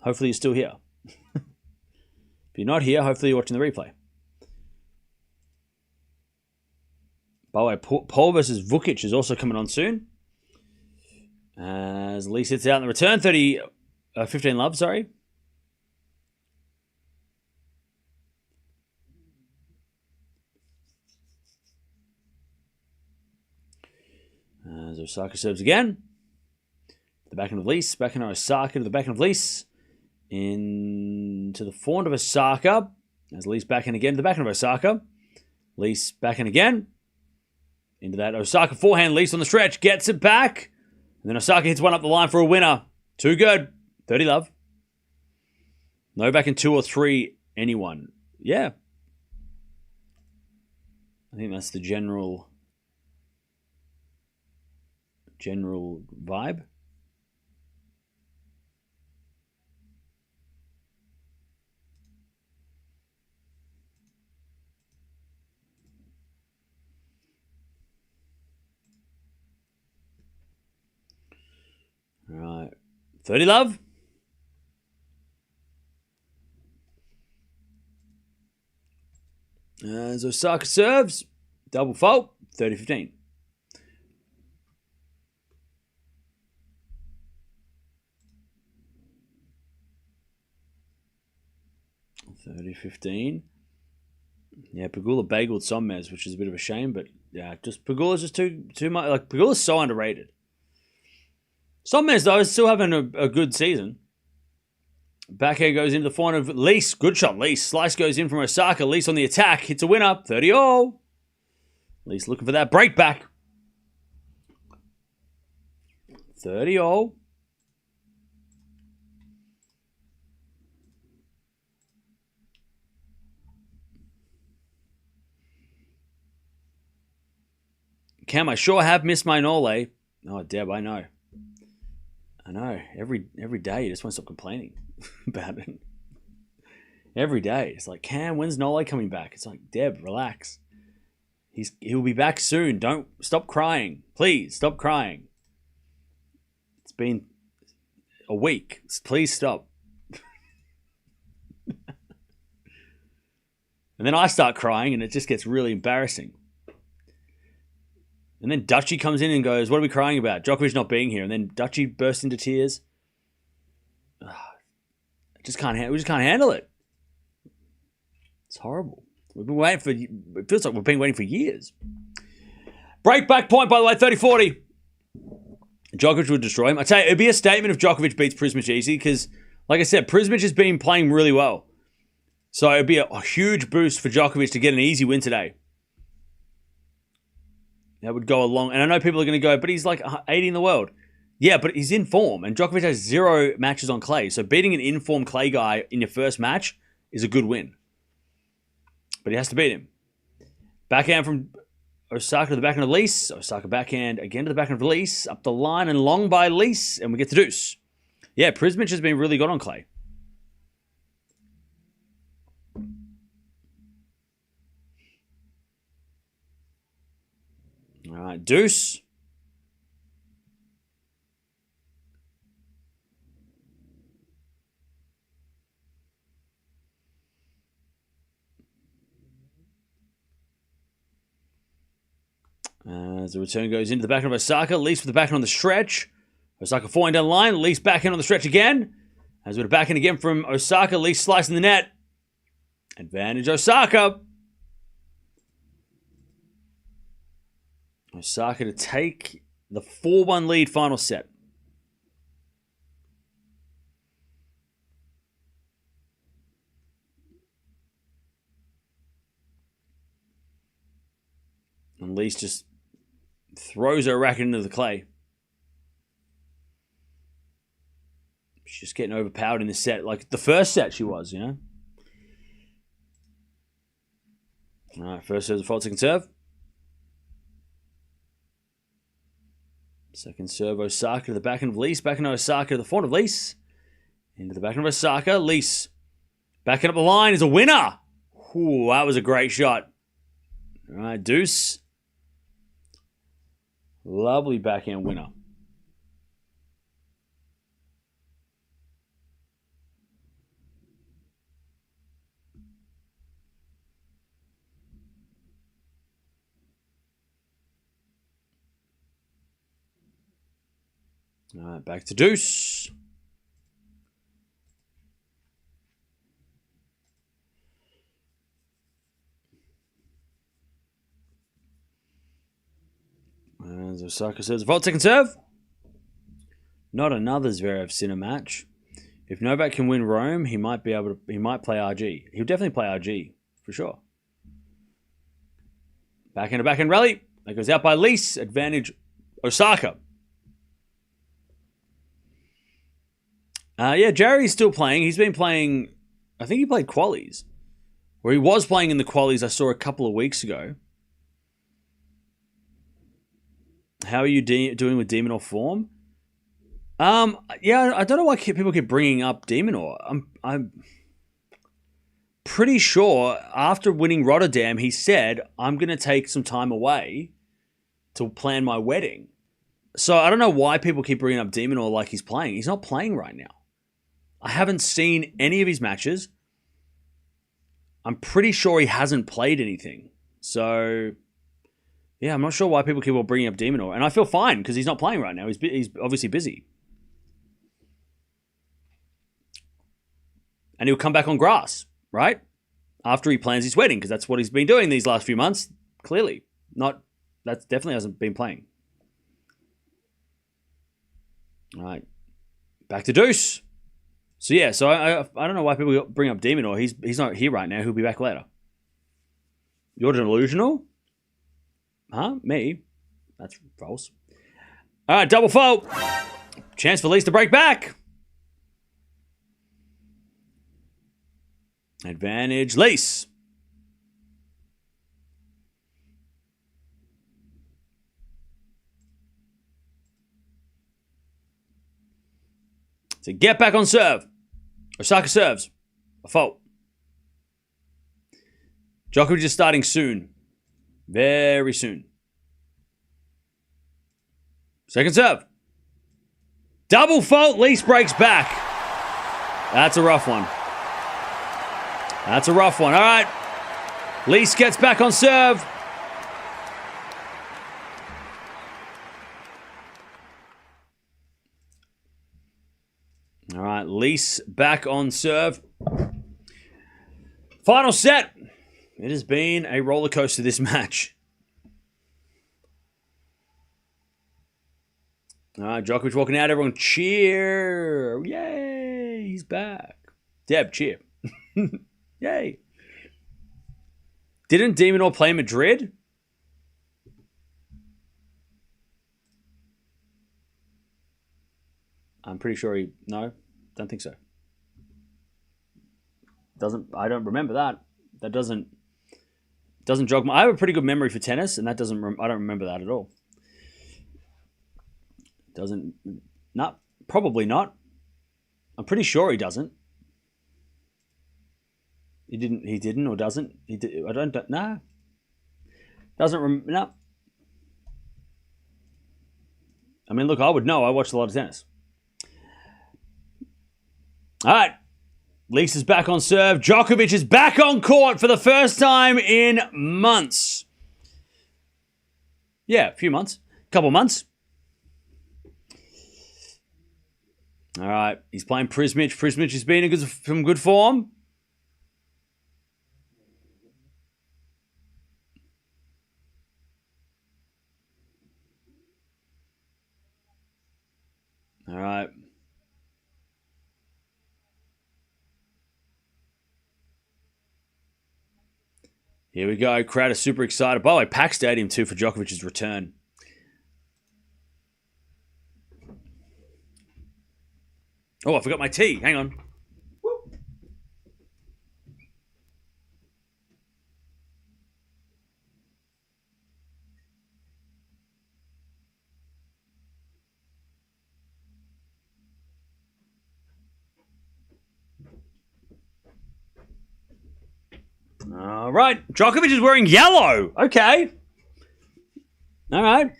Hopefully you're still here. If you're not here, hopefully you're watching the replay. By the way, Paul versus Vukic is also coming on soon. As Lys hits out in the return. 15 love, sorry. As Osaka serves again. The backhand of Lys. Backhand of Osaka to the backhand of Lys. Into the forehand of Osaka. As Lys backhand again to the backhand of Osaka. Lys backhand again. Into that Osaka forehand. Lys on the stretch. Gets it back. And then Osaka hits one up the line for a winner. Too good. 30 love. Novak in 2 or 3. Anyone. Yeah. I think that's the general vibe. All right. 30 love. As Osaka serves. Double fault. 30-15. 30-15. Yeah, Pegula bageled Sommes, which is a bit of a shame, but yeah, Pegula's just too much. Like, Pegula's so underrated. Sommes, though, is still having a good season. Backhand goes into the forehand of Lys. Good shot, Lys. Slice goes in from Osaka. Lys on the attack. Hits a winner. 30-all. Lys looking for that break back. 30-all. Cam, I sure have missed my Nole. Oh, Deb, I know. Every day you just want to stop complaining about it. Every day. It's like, Cam, when's Nole coming back? It's like, Deb, relax. He'll be back soon. Don't stop crying. Please, stop crying. been a week. Please stop. And then I start crying, and it just gets really embarrassing. And then Dutchie comes in and goes, what are we crying about? Djokovic not being here. And then Dutchie bursts into tears. We just can't handle it. It's horrible. We've been waiting for, it feels like we've been waiting for years. Break back point, by the way, 30-40. Djokovic would destroy him. I tell you, it'd be a statement if Djokovic beats Prismic easy, because, like I said, Prismic has been playing really well. So it'd be a huge boost for Djokovic to get an easy win today. That would go along. And I know people are going to go, but he's like 80 in the world. Yeah, but he's in form. And Djokovic has 0 matches on clay. So beating an in-form clay guy in your first match is a good win. But he has to beat him. Backhand from Osaka to the backhand of Lys. Osaka backhand again to the backhand of Lys. Up the line and long by Lys. And we get the deuce. Yeah, Prismic has been really good on clay. All right, deuce. As the return goes into the backhand of Osaka, Lys with the backhand on the stretch. Osaka falling down the line, Lys backhand on the stretch again. As with a backhand again from Osaka, Lys slicing the net. Advantage Osaka. Osaka to take the 4-1 lead final set. And Lys just throws her racket into the clay. She's just getting overpowered in the set. Like the first set she was, you know. All right, first serve, fault, second serve. Second serve, Osaka to the backhand of Lys. Backhand of Osaka to the front of Lys. Into the backhand of Osaka. Lys. Backhand up the line is a winner. Ooh, that was a great shot. All right, deuce. Lovely backhand winner. All right, back to deuce. As Osaka says, vault second serve. Not another Zverev Sinner match. If Novak can win Rome, he might play RG. He'll definitely play RG for sure. Backhand to backhand rally. That goes out by Lys. Advantage Osaka. Yeah, Jerry's still playing. He's been playing, I think he played qualies. Or he was playing in the qualies I saw a couple of weeks ago. How are you doing with Demonor form? Yeah, I don't know why people keep bringing up Demonor. I'm pretty sure after winning Rotterdam, he said, I'm going to take some time away to plan my wedding. So I don't know why people keep bringing up Demonor like he's playing. He's not playing right now. I haven't seen any of his matches. I'm pretty sure he hasn't played anything. So, yeah, I'm not sure why people keep on bringing up Demonor. And I feel fine because he's not playing right now. He's obviously busy. And he'll come back on grass, right? After he plans his wedding, because that's what he's been doing these last few months. Clearly. That definitely hasn't been playing. All right. Back to deuce. So, yeah, I don't know why people bring up Demonor. He's not here right now. He'll be back later. You're delusional? Huh? Me? That's false. All right, double fault. Chance for Lys to break back. Advantage Lys. So get back on serve. Osaka serves. A fault. Djokovic is starting soon. Very soon. Second serve. Double fault. Lys breaks back. That's a rough one. That's a rough one. All right. Lys gets back on serve. All right. Lys back on serve. Final set. It has been a roller coaster, this match. All right, Djokovic walking out. Everyone cheer. Yay, he's back. Deb, cheer. Yay. Didn't Demonor play Madrid? I'm pretty sure he... No, don't think so. I don't remember that. That doesn't jog my... I have a pretty good memory for tennis, and that doesn't... I don't remember that at all. Doesn't... No, probably not. I'm pretty sure he doesn't. He didn't or doesn't. He did... I don't... Nah. Doesn't... No. I mean, look, I would know. I watched a lot of tennis. All right. Lys is back on serve. Djokovic is back on court for the first time in months. Yeah, a few months. A couple months. All right. He's playing Prismic. Prismic has been in some good form. All right. Here we go. Crowd is super excited. By the way, packed stadium too for Djokovic's return. Oh, I forgot my tea. Hang on. All right. Djokovic is wearing yellow. Okay. All right.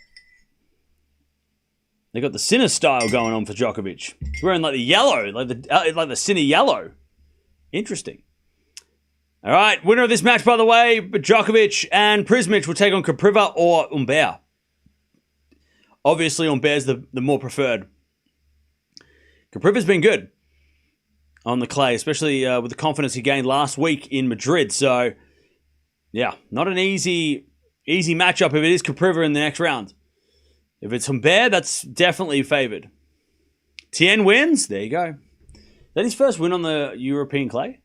They got the Sinner style going on for Djokovic. He's wearing like the yellow, like the Sinner yellow. Interesting. All right. Winner of this match, by the way, Djokovic and Prismic will take on Kopriva or Humbert. Obviously, Humbert's the more preferred. Kopriva's been good on the clay, especially with the confidence he gained last week in Madrid. So, yeah, not an easy matchup if it is Kopriva in the next round. If it's Humbert, that's definitely favored. Tien wins. There you go. Is that his first win on the European clay?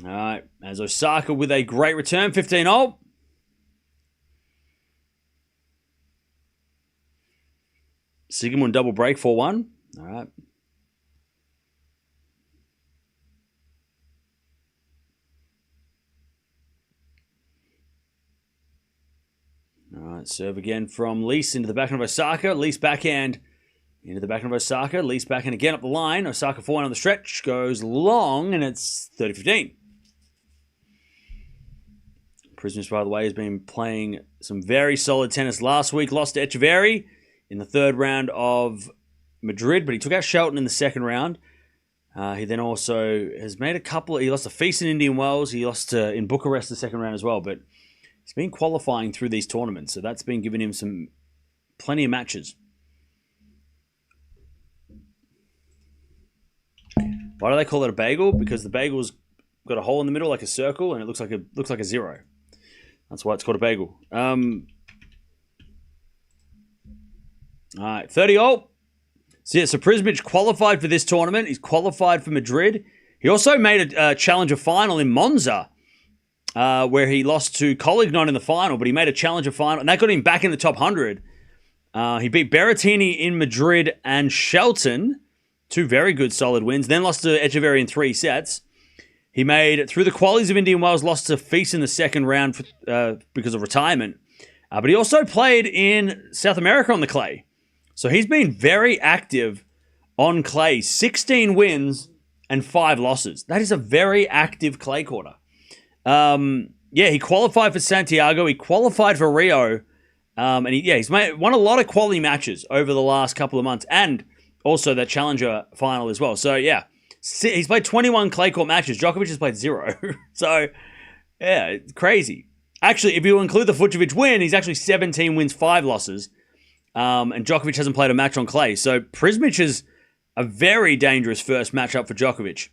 All right. As Osaka with a great return, 15-0. Sigmund double break, 4-1. All right. All right, serve again from Lys into the backhand of Osaka. Lys backhand into the backhand of Osaka. Lys backhand again up the line. Osaka 4-1 on the stretch. Goes long, and it's 30-15. Prismic, by the way, has been playing some very solid tennis last week. Lost to Echeverry in the third round of Madrid, but he took out Shelton in the second round. He then also has made a couple. He lost to Feast in Indian Wells. He lost to in Bucharest the second round as well, but he's been qualifying through these tournaments, so that's been giving him plenty of matches. Why do they call it a bagel? Because the bagel's got a hole in the middle like a circle, and it looks like a zero. That's why it's called a bagel. All right, 30-0. So Prismic qualified for this tournament. He's qualified for Madrid. He also made a challenger final in Monza, where he lost to Collignon in the final, but he made a challenger final, and that got him back in the top 100. He beat Berrettini in Madrid and Shelton, two very good solid wins, then lost to Echeverry in 3 sets. He made it through the qualies of Indian Wells, lost to Feast in the second round because of retirement. But he also played in South America on the clay. So he's been very active on clay. 16 wins and 5 losses. That is a very active clay quarter. He qualified for Santiago. He qualified for Rio. And he's won a lot of quality matches over the last couple of months, and also that Challenger final as well. So, yeah, he's played 21 clay court matches. Djokovic has played 0. So, yeah, it's crazy. Actually, if you include the Vucevic win, he's actually 17 wins, 5 losses. And Djokovic hasn't played a match on clay. So, Prismic is a very dangerous first matchup for Djokovic.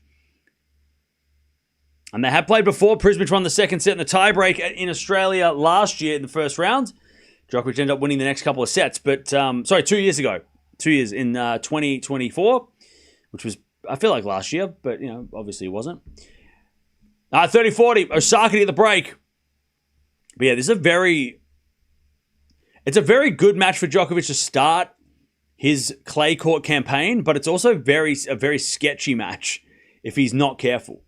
And they had played before. Prismic won the second set in the tiebreak in Australia last year in the first round. Djokovic ended up winning the next couple of sets. But, 2 years ago. 2 years in 2024, which was, I feel like last year, but, obviously it wasn't. 30-40, Osaka to get the break. But yeah, it's a very good match for Djokovic to start his clay court campaign, but it's also a very sketchy match if he's not careful.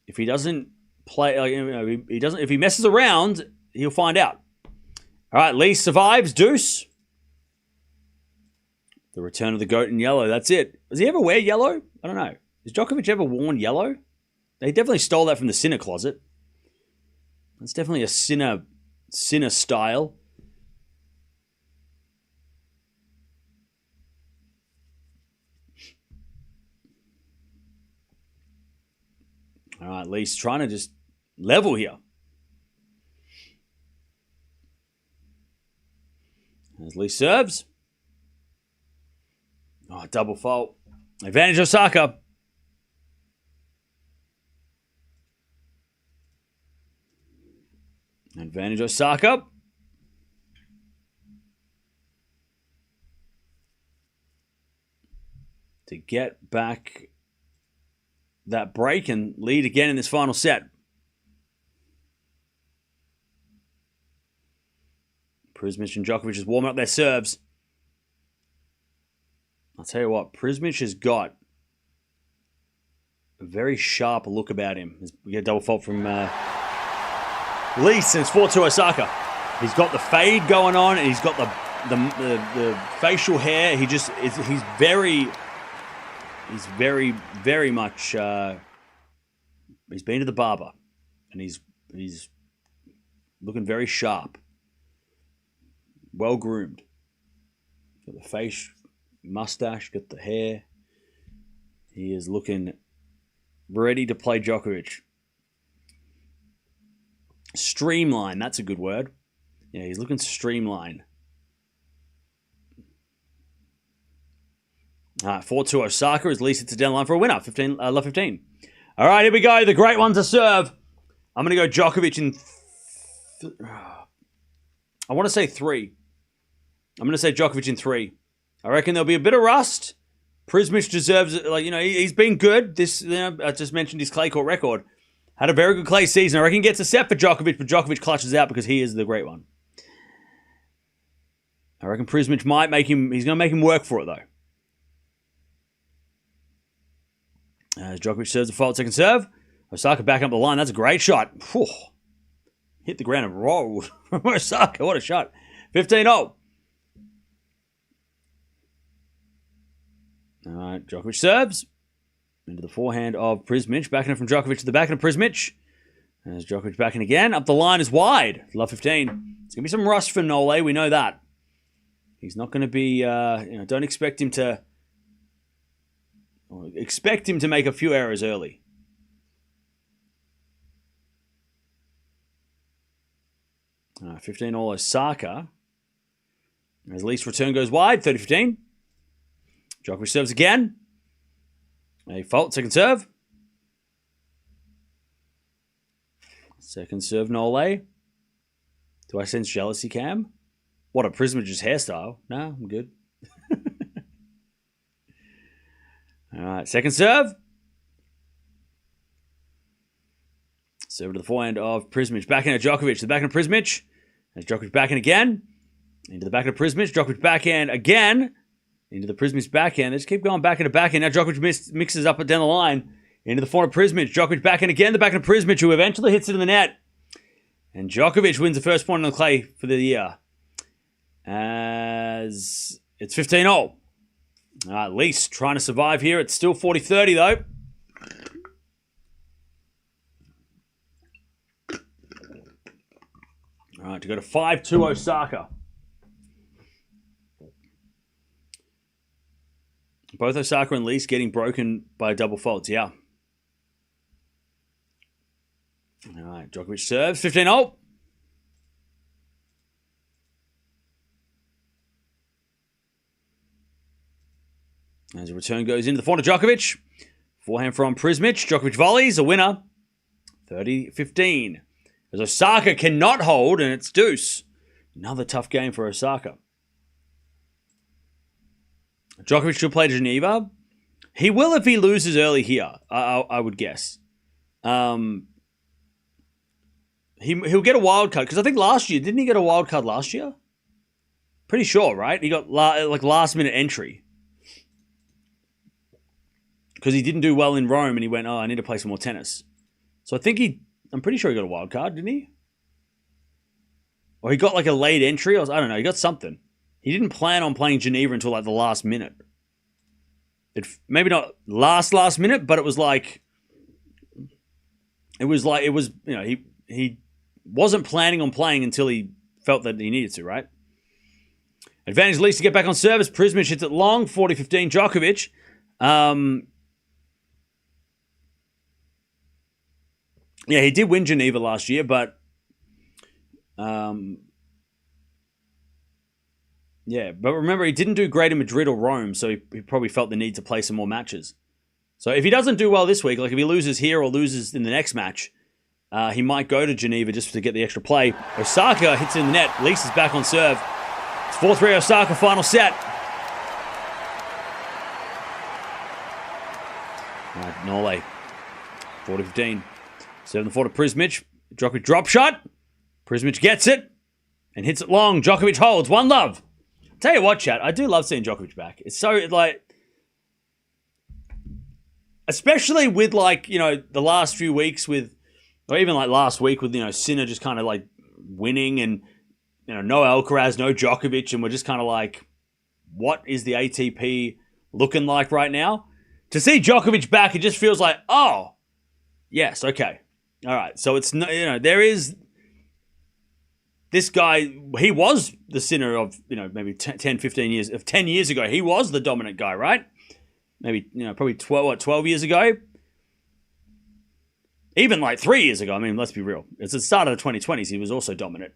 If he doesn't play, if he messes around, he'll find out. All right, Lys survives, deuce. The return of the goat in yellow, that's it. Does he ever wear yellow? I don't know. Has Djokovic ever worn yellow? They definitely stole that from the Sinner closet. That's definitely a Sinner style. All right, Lys trying to just level here. As Lys serves. Oh, double fault. Advantage Osaka. Advantage Osaka. To get back that break and lead again in this final set. Prismic and Djokovic is warming up their serves. I'll tell you what, Prismic has got a very sharp look about him. We get a double fault from Lys, and it's 4-2 Osaka. He's got the fade going on, and he's got the facial hair. He's very much. He's been to the barber, and he's looking very sharp, well groomed. Got the face, mustache, got the hair. He is looking ready to play Djokovic. Streamline, that's a good word. Yeah, he's looking streamline. All right, 4-2 Osaka as Lys hits it down the line for a winner. 15. All right, here we go. The great one to serve. I'm going to go Djokovic in... I want to say 3. I'm going to say Djokovic in 3. I reckon there'll be a bit of rust. Prismic deserves it. He's been good. I just mentioned his clay court record. Had a very good clay season. I reckon he gets a set for Djokovic, but Djokovic clutches out because he is the great one. I reckon Prismic might make him... He's going to make him work for it, though. As Djokovic serves the fault, second serve. Osaka back up the line. That's a great shot. Whew. Hit the ground and rolled from Osaka. What a shot. 15-0. All right, Djokovic serves. Into the forehand of Prismic. Backing it from Djokovic to the backhand of Prismic. As Djokovic backing again. Up the line is wide. Love 15. It's going to be some rust for Nole. We know that. He's not going to be... don't expect him to... Expect him to make a few errors early. All right, 15-all Osaka. As Lys return goes wide. 30-15. Djokovic serves again. A fault, second serve. Second serve, Nole. Do I sense jealousy, Cam? What, a Prismic's hairstyle? No, I'm good. All right, second serve. Serve to the forehand of Prismic. Backhand of Djokovic. To the backhand of Prismic. As Djokovic backhand again. Into the backhand of Prismic. Djokovic backhand again. Into the Prismic backhand. They just keep going back into backhand. Now Djokovic mixes up and down the line. Into the forehand of Prismic. Djokovic backhand again. The backhand of Prismic, who eventually hits it in the net. And Djokovic wins the first point on the clay for the year. As it's 15-0. All right, Lys trying to survive here. It's still 40-30, though. All Right, to go to 5-2 Osaka. Both Osaka and Lys getting broken by double faults, yeah. All right, Djokovic serves, 15-0. As a return goes into the forehand of Djokovic. Forehand from Prismic. Djokovic volleys, a winner. 30-15. As Osaka cannot hold, and it's deuce. Another tough game for Osaka. Djokovic should play Geneva. He will if he loses early here, I would guess. He'll get a wild card, because I think last year, didn't he get a wild card last year? Pretty sure, right? He got last minute entry. Because he didn't do well in Rome and he went, I need to play some more tennis. So I'm pretty sure he got a wild card, didn't he? Or he got like a late entry. I don't know. He got something. He didn't plan on playing Geneva until like the last minute. Maybe not last minute, but it was, he wasn't planning on playing until he felt that he needed to, right? Advantage Lys to get back on service. Prismic hits it long, 40-15 Djokovic. Yeah, he did win Geneva last year, but remember, he didn't do great in Madrid or Rome, so he probably felt the need to play some more matches. So if he doesn't do well this week, like if he loses here or loses in the next match, he might go to Geneva just to get the extra play. Osaka hits in the net. Lys is back on serve. It's 4-3 Osaka, final set. All right, Norway, 40-15. 7-4 to Prismic. Djokovic drop shot. Prismic gets it and hits it long. Djokovic holds. 1-love. Tell you what, chat, I do love seeing Djokovic back. It's so, especially with, the last few weeks or even, last week with, Sinner just kind of, winning and, no Alcaraz, no Djokovic, and we're just kind of what is the ATP looking like right now? To see Djokovic back, it just feels like, oh, yes, okay. All right, so it's, there is... This guy, he was the Sinner of, maybe 10, 15 years, of 10 years ago. He was the dominant guy, right? Maybe, probably 12 years ago? Even 3 years ago. I mean, let's be real. It's the start of the 2020s. He was also dominant.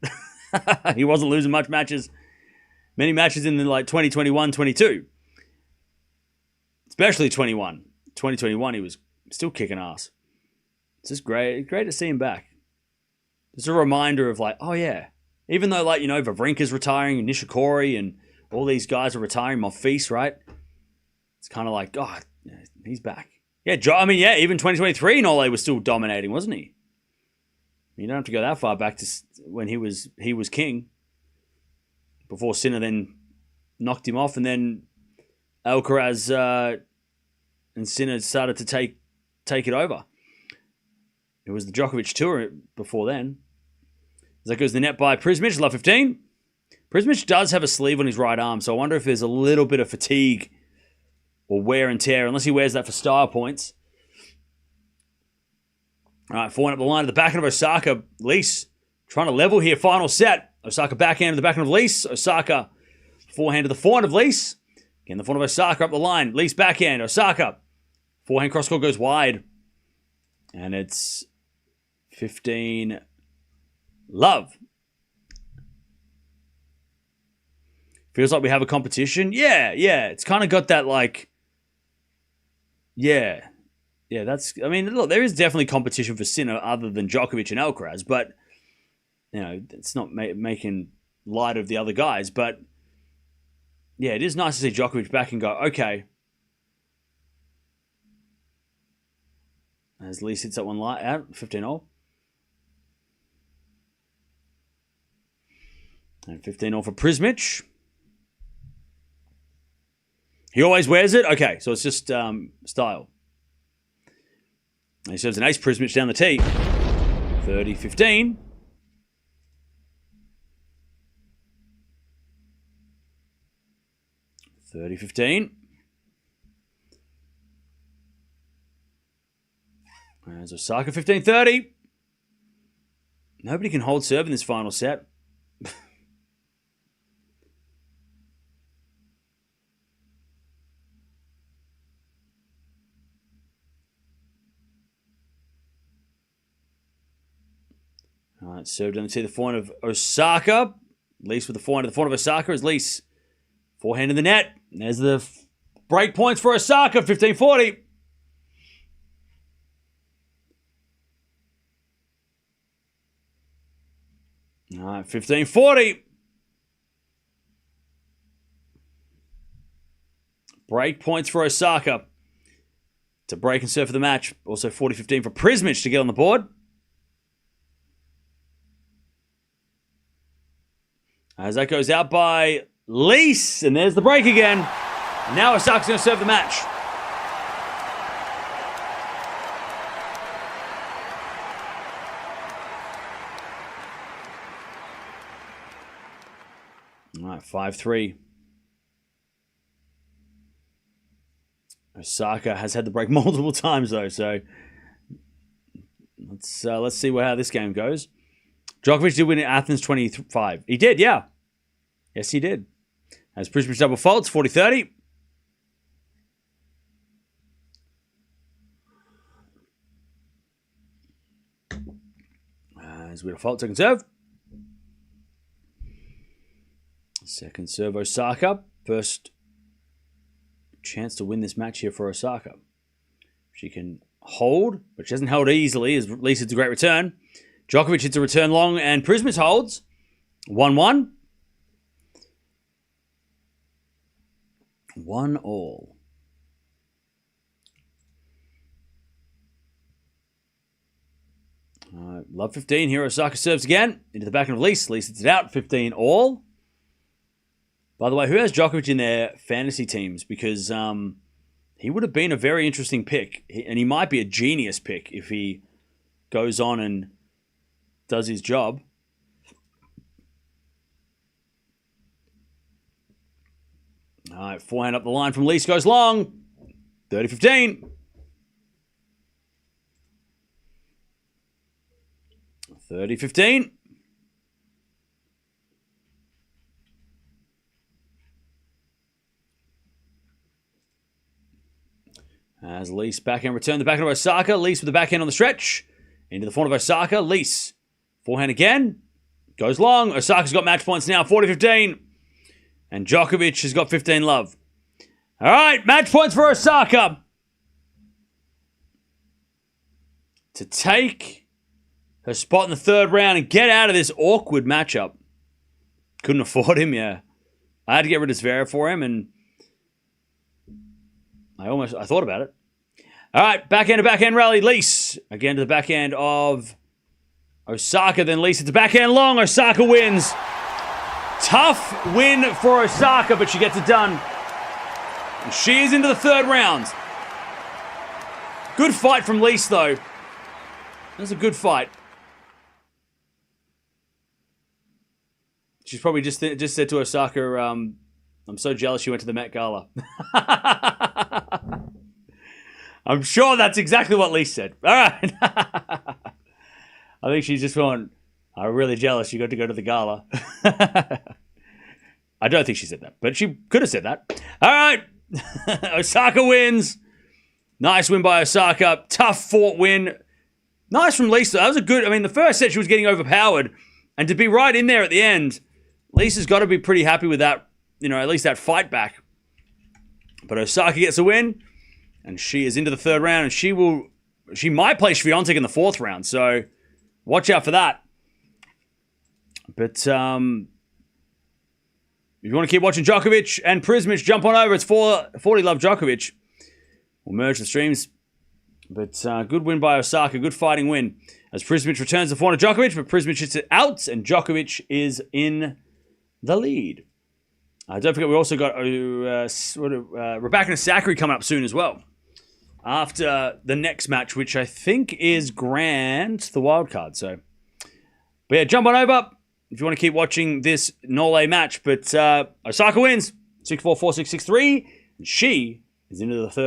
He wasn't losing many matches in the 2021, 22. Especially 21. 2021, he was still kicking ass. It's just great. Great to see him back. It's a reminder of oh yeah. Even though Wawrinka's retiring, Nishikori, and all these guys are retiring, Monfils, right? It's kind of God, yeah, he's back. Yeah, even 2023, Nole was still dominating, wasn't he? You don't have to go that far back to when he was king. Before Sinner then knocked him off, and then Alcaraz and Sinner started to take it over. It was the Djokovic Tour before then. As that goes the net by Prismic, love 15. Prismic does have a sleeve on his right arm, so I wonder if there's a little bit of fatigue or wear and tear, unless he wears that for style points. All right, forehand up the line at the backhand of Osaka. Lys trying to level here, final set. Osaka backhand to the backhand of Lys. Osaka forehand to the forehand of Lys. Again, the forehand of Osaka up the line. Lys backhand. Osaka. Forehand cross court goes wide. And it's 15 love. Feels like we have a competition. Yeah. It's kind of got that yeah, that's, look, there is definitely competition for Sinner other than Djokovic and Alcaraz, but, it's not making light of the other guys, but, yeah, it is nice to see Djokovic back and go, okay. As Lys hits that one out, 15-0. And 15-0 for Prismic. He always wears it? Okay, so it's just style. And he serves an ace Prismic down the tee. 30-15. As Osaka 15-30. Nobody can hold serve in this final set. All right, served on the forehand of Osaka. Lys with the forehand of Osaka as Lys. Forehand in the net. There's the break points for Osaka, 15-40. All right, 15-40. Break points for Osaka to break and serve for the match. Also 40-15 for Prismic to get on the board. As that goes out by Lys, and there's the break again. And now Osaka's going to serve the match. All right, 5-3. Osaka has had the break multiple times, though, so let's see how this game goes. Djokovic did win at Athens 25. He did, yeah. Yes, he did. As Prismic double faults, 40-30. As we default, second serve. Second serve, Osaka. First chance to win this match here for Osaka. She can hold, but she hasn't held easily, as Lys hits a great return. Djokovic hits a return long, and Prismic holds. 1-1. 1-1. Love 15 here. Osaka serves again. Into the backhand of Lys. Lys hits it out. 15-all. By the way, who has Djokovic in their fantasy teams? Because he would have been a very interesting pick. And he might be a genius pick if he goes on and does his job. All right, forehand up the line from Lys goes long. 30-15. 30-15. As Lys backhand return the backhand of Osaka. Lys with the backhand on the stretch. Into the forehand of Osaka. Lys. Forehand again. Goes long. Osaka's got match points now. 40-15. And Djokovic has got 15 love. All right, match points for Osaka. To take her spot in the third round and get out of this awkward matchup. Couldn't afford him, yeah. I had to get rid of Zverev for him, and I thought about it. All right, backhand to backhand rally. Lys again to the backhand of Osaka. Then Lys at the backhand long. Osaka wins. Tough win for Osaka, but she gets it done. And she is into the third round. Good fight from Lys, though. That was a good fight. She's probably just said to Osaka, I'm so jealous she went to the Met Gala. I'm sure that's exactly what Lys said. All right. I think she's just going, I'm really jealous you got to go to the gala. I don't think she said that, but she could have said that. All right. Osaka wins. Nice win by Osaka. Tough fought win. Nice from Lys. That was a good, the first set she was getting overpowered. And to be right in there at the end, Lysa's got to be pretty happy with that, at least that fight back. But Osaka gets a win, and she is into the third round, and she might play Swiatek in the fourth round, so watch out for that. But if you want to keep watching Djokovic and Prismic, jump on over. It's 40 Love Djokovic. We'll merge the streams. But good win by Osaka. Good fighting win. As Prismic returns the forehand of Djokovic, but Prismic hits it out, and Djokovic is in the lead. Don't forget, we also got Raducanu Sakari coming up soon as well. After the next match, which I think is the wild card. So, but yeah, jump on over if you want to keep watching this Nole match. But Osaka wins 6-4, 4-6, 6-3. And she is into the third.